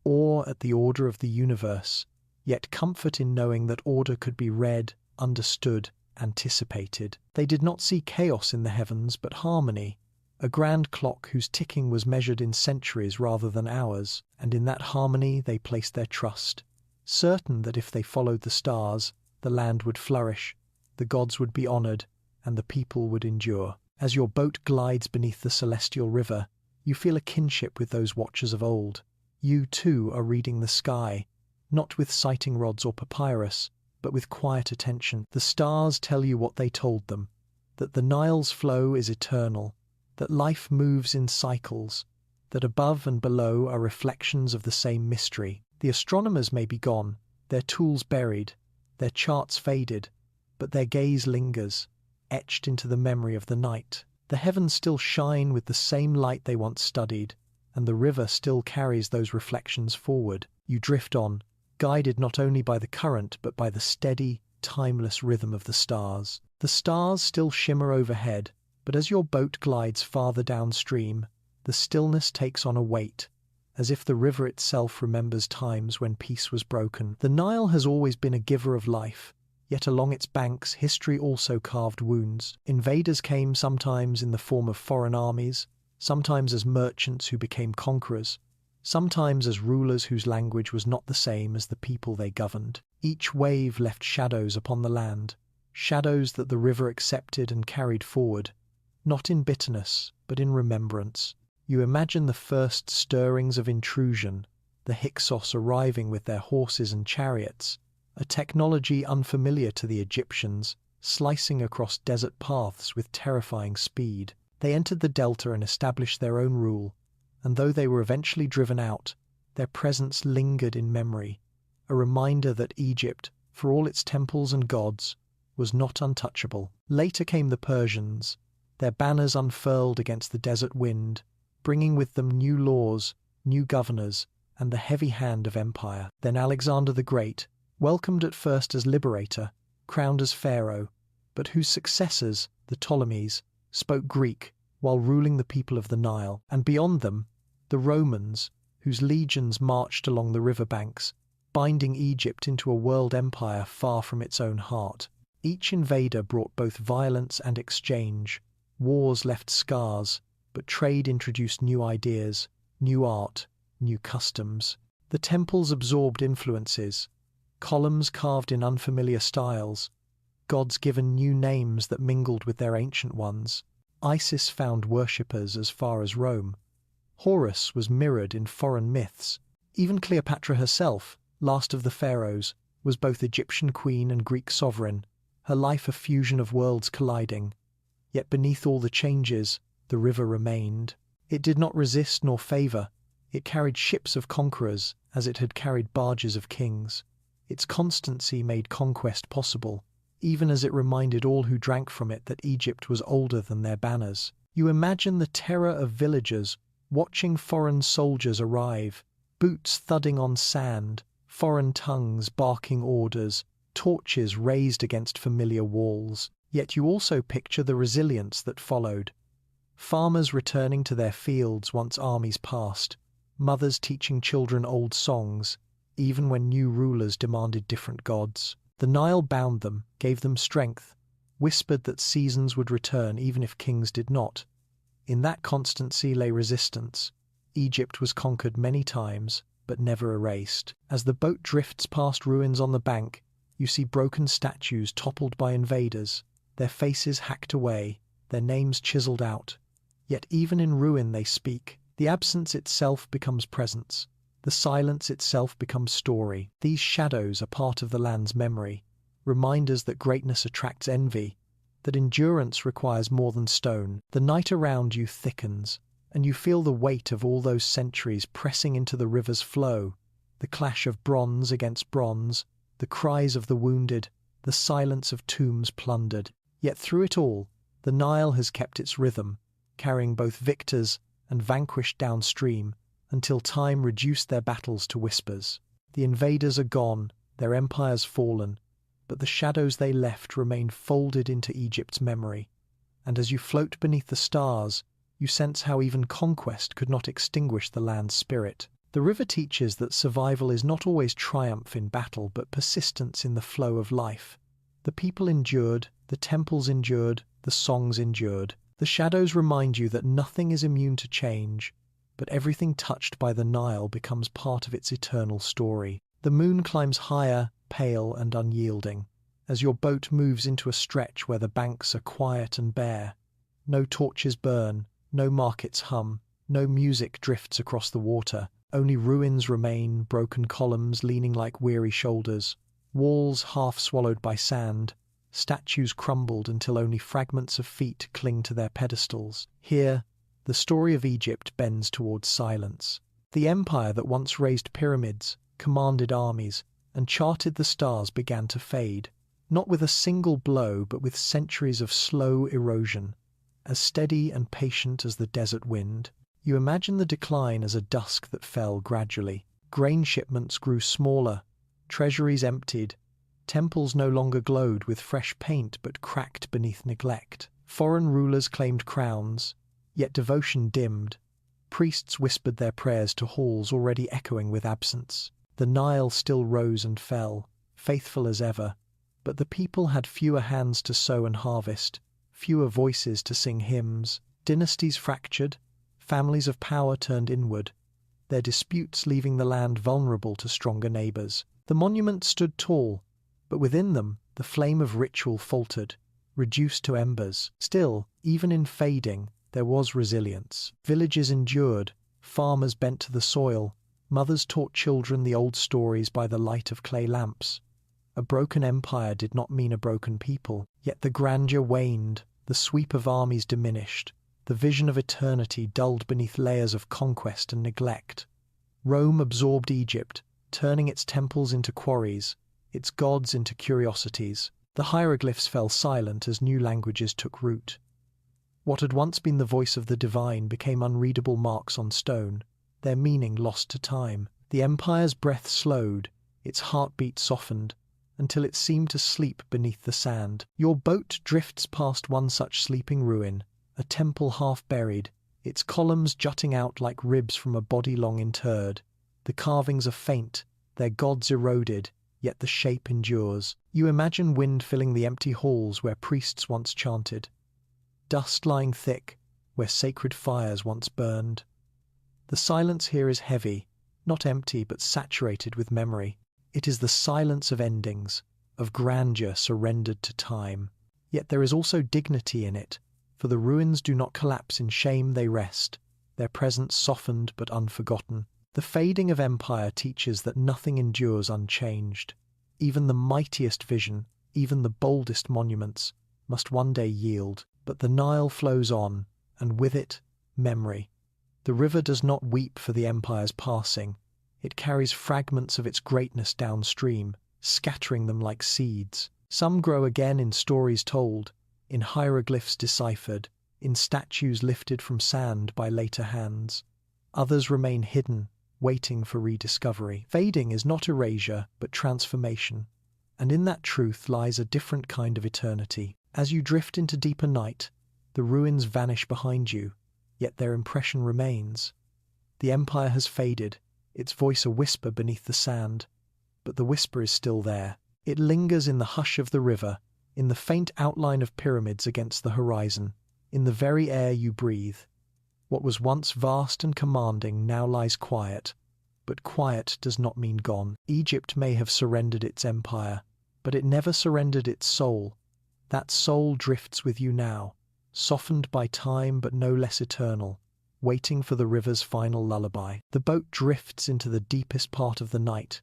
awe at the order of the universe, yet comfort in knowing that order could be read, understood, anticipated. They did not see chaos in the heavens, but harmony, a grand clock whose ticking was measured in centuries rather than hours, and in that harmony they placed their trust, certain that if they followed the stars, the land would flourish, the gods would be honored, and the people would endure. As your boat glides beneath the celestial river, you feel a kinship with those watchers of old. You, too, are reading the sky, not with sighting rods or papyrus, but with quiet attention. The stars tell you what they told them, that the Nile's flow is eternal, that life moves in cycles, that above and below are reflections of the same mystery. The astronomers may be gone, their tools buried, their charts faded, but their gaze lingers, etched into the memory of the night. The heavens still shine with the same light they once studied, and the river still carries those reflections forward. You drift on, guided not only by the current but by the steady, timeless rhythm of the stars. The stars still shimmer overhead, but as your boat glides farther downstream, the stillness takes on a weight, as if the river itself remembers times when peace was broken. The Nile has always been a giver of life, yet along its banks history also carved wounds. Invaders came sometimes in the form of foreign armies, sometimes as merchants who became conquerors, sometimes as rulers whose language was not the same as the people they governed. Each wave left shadows upon the land, shadows that the river accepted and carried forward, not in bitterness, but in remembrance. You imagine the first stirrings of intrusion, the Hyksos arriving with their horses and chariots, a technology unfamiliar to the Egyptians, slicing across desert paths with terrifying speed. They entered the delta and established their own rule, and though they were eventually driven out, their presence lingered in memory, a reminder that Egypt, for all its temples and gods, was not untouchable. Later came the Persians, their banners unfurled against the desert wind, bringing with them new laws, new governors, and the heavy hand of empire. Then Alexander the Great, welcomed at first as liberator, crowned as pharaoh, but whose successors, the Ptolemies, spoke Greek while ruling the people of the Nile, and beyond them, the Romans, whose legions marched along the riverbanks, binding Egypt into a world empire far from its own heart. Each invader brought both violence and exchange. Wars left scars, but trade introduced new ideas, new art, new customs. The temples absorbed influences, columns carved in unfamiliar styles, gods given new names that mingled with their ancient ones. Isis found worshippers as far as Rome. Horus was mirrored in foreign myths. Even Cleopatra herself, last of the pharaohs, was both Egyptian queen and Greek sovereign, her life a fusion of worlds colliding. Yet beneath all the changes, the river remained. It did not resist nor favor. It carried ships of conquerors as it had carried barges of kings. Its constancy made conquest possible, even as it reminded all who drank from it that Egypt was older than their banners. You imagine the terror of villagers watching foreign soldiers arrive, boots thudding on sand, foreign tongues barking orders, torches raised against familiar walls. Yet you also picture the resilience that followed. Farmers returning to their fields once armies passed, mothers teaching children old songs, even when new rulers demanded different gods. The Nile bound them, gave them strength, whispered that seasons would return even if kings did not. In that constancy lay resistance. Egypt was conquered many times, but never erased. As the boat drifts past ruins on the bank, you see broken statues toppled by invaders, their faces hacked away, their names chiseled out. Yet even in ruin they speak. The absence itself becomes presence. The silence itself becomes story. These shadows are part of the land's memory, reminders that greatness attracts envy, that endurance requires more than stone. The night around you thickens, and you feel the weight of all those centuries pressing into the river's flow, the clash of bronze against bronze, the cries of the wounded, the silence of tombs plundered. Yet through it all, the Nile has kept its rhythm, carrying both victors and vanquished downstream, until time reduced their battles to whispers. The invaders are gone, their empires fallen, but the shadows they left remain folded into Egypt's memory. And as you float beneath the stars, you sense how even conquest could not extinguish the land's spirit. The river teaches that survival is not always triumph in battle, but persistence in the flow of life. The people endured, the temples endured, the songs endured. The shadows remind you that nothing is immune to change, but everything touched by the Nile becomes part of its eternal story. The moon climbs higher, pale and unyielding. as your boat moves into a stretch where the banks are quiet and bare. No torches burn, no markets hum, no music drifts across the water. Only ruins remain, broken columns leaning like weary shoulders, walls half swallowed by sand, statues crumbled until only fragments of feet cling to their pedestals. Here, the story of Egypt bends towards silence. The empire that once raised pyramids, commanded armies, and charted the stars began to fade, not with a single blow but with centuries of slow erosion, as steady and patient as the desert wind. You imagine the decline as a dusk that fell gradually. Grain shipments grew smaller, treasuries emptied, temples no longer glowed with fresh paint but cracked beneath neglect. Foreign rulers claimed crowns, yet devotion dimmed. Priests whispered their prayers to halls already echoing with absence. The Nile still rose and fell, faithful as ever, but the people had fewer hands to sow and harvest, fewer voices to sing hymns. Dynasties fractured, families of power turned inward, their disputes leaving the land vulnerable to stronger neighbors. The monuments stood tall, but within them the flame of ritual faltered, reduced to embers. Still, even in fading, there was resilience. Villages endured, farmers bent to the soil, mothers taught children the old stories by the light of clay lamps. A broken empire did not mean a broken people, yet the grandeur waned, the sweep of armies diminished, the vision of eternity dulled beneath layers of conquest and neglect. Rome absorbed Egypt, turning its temples into quarries, its gods into curiosities. The hieroglyphs fell silent as new languages took root. What had once been the voice of the divine became unreadable marks on stone, their meaning lost to time. The empire's breath slowed, its heartbeat softened, until it seemed to sleep beneath the sand. Your boat drifts past one such sleeping ruin, a temple half buried, its columns jutting out like ribs from a body long interred. The carvings are faint, their gods eroded, yet the shape endures. You imagine wind filling the empty halls where priests once chanted, dust lying thick where sacred fires once burned. The silence here is heavy, not empty but saturated with memory. It is the silence of endings, of grandeur surrendered to time. Yet there is also dignity in it, for the ruins do not collapse in shame, they rest, their presence softened but unforgotten. The fading of empire teaches that nothing endures unchanged. Even the mightiest vision, even the boldest monuments, must one day yield. But the Nile flows on, and with it, memory. The river does not weep for the empire's passing. It carries fragments of its greatness downstream, scattering them like seeds. Some grow again in stories told, in hieroglyphs deciphered, in statues lifted from sand by later hands. Others remain hidden, waiting for rediscovery. Fading is not erasure, but transformation. And in that truth lies a different kind of eternity. As you drift into deeper night, the ruins vanish behind you, yet their impression remains. The empire has faded, its voice a whisper beneath the sand, but the whisper is still there. It lingers in the hush of the river, in the faint outline of pyramids against the horizon, in the very air you breathe. What was once vast and commanding now lies quiet, but quiet does not mean gone. Egypt may have surrendered its empire, but it never surrendered its soul. That soul drifts with you now, softened by time but no less eternal, waiting for the river's final lullaby. The boat drifts into the deepest part of the night,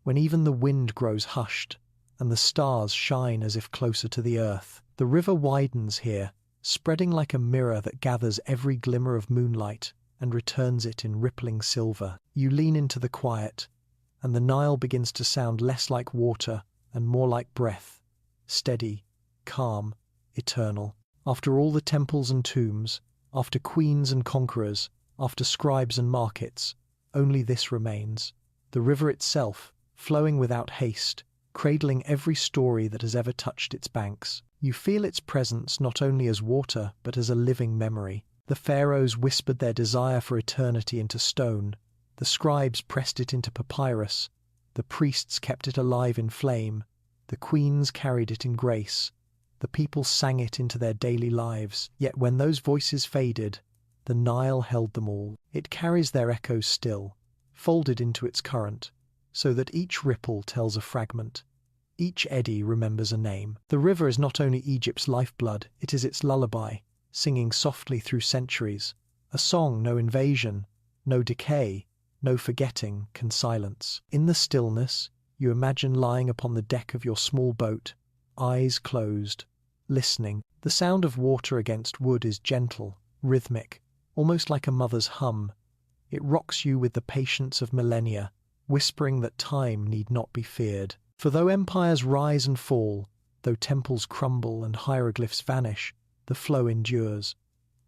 when even the wind grows hushed, and the stars shine as if closer to the earth. The river widens here, spreading like a mirror that gathers every glimmer of moonlight and returns it in rippling silver. You lean into the quiet, and the Nile begins to sound less like water and more like breath, steady, calm, eternal. After all the temples and tombs, after queens and conquerors, after scribes and markets, only this remains. The river itself, flowing without haste, cradling every story that has ever touched its banks. You feel its presence not only as water, but as a living memory. The pharaohs whispered their desire for eternity into stone. The scribes pressed it into papyrus. The priests kept it alive in flame. The queens carried it in grace. The people sang it into their daily lives. Yet when those voices faded, the Nile held them all. It carries their echoes still, folded into its current, so that each ripple tells a fragment, Each eddy remembers a name. The river is not only Egypt's lifeblood, it is its lullaby, singing softly through centuries. A song no invasion, no decay, no forgetting can silence. In the stillness, you imagine lying upon the deck of your small boat, eyes closed, listening. The sound of water against wood is gentle, rhythmic, almost like a mother's hum. It rocks you with the patience of millennia, whispering that time need not be feared. For though empires rise and fall, though temples crumble and hieroglyphs vanish, the flow endures.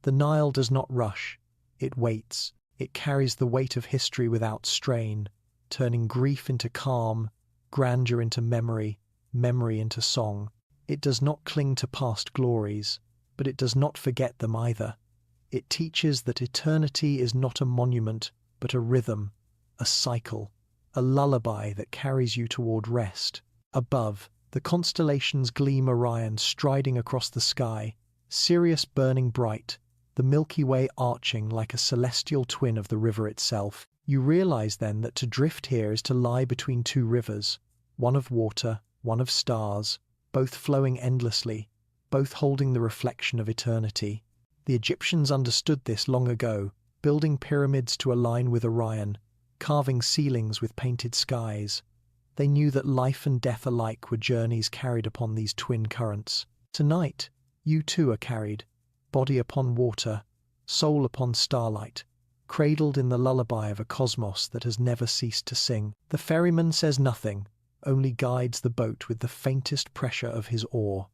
The Nile does not rush, it waits. It carries the weight of history without strain, turning grief into calm, grandeur into memory, memory into song. It does not cling to past glories, but it does not forget them either. It teaches that eternity is not a monument, but a rhythm, a cycle, a lullaby that carries you toward rest. Above, the constellations gleam Orion striding across the sky, Sirius burning bright, the Milky Way arching like a celestial twin of the river itself. You realize then that to drift here is to lie between two rivers, one of water, one of stars, both flowing endlessly, both holding the reflection of eternity. The Egyptians understood this long ago, building pyramids to align with Orion, carving ceilings with painted skies. They knew that life and death alike were journeys carried upon these twin currents. Tonight, you too are carried, body upon water, soul upon starlight, cradled in the lullaby of a cosmos that has never ceased to sing. The ferryman says nothing, only guides the boat with the faintest pressure of his oar.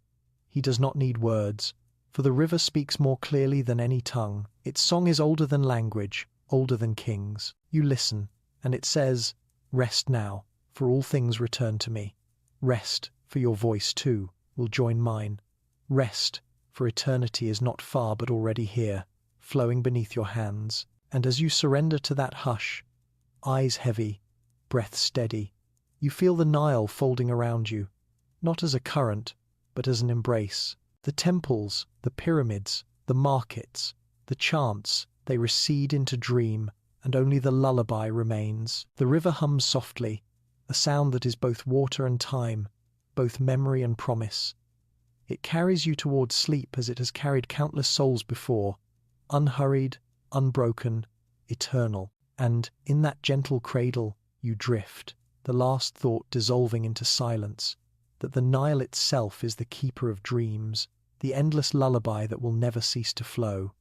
He does not need words, for the river speaks more clearly than any tongue. Its song is older than language, older than kings. You listen, and it says, "Rest now, for all things return to me. Rest, for your voice, too, will join mine. Rest, for eternity is not far but already here, flowing beneath your hands." And as you surrender to that hush, eyes heavy, breath steady, you feel the Nile folding around you, not as a current, but as an embrace. The temples, the pyramids, the markets, the chants, they recede into dream, and only the lullaby remains. The river hums softly, a sound that is both water and time, both memory and promise. It carries you towards sleep as it has carried countless souls before, unhurried, unbroken, eternal. And in that gentle cradle, you drift, the last thought dissolving into silence, that the Nile itself is the keeper of dreams, the endless lullaby that will never cease to flow.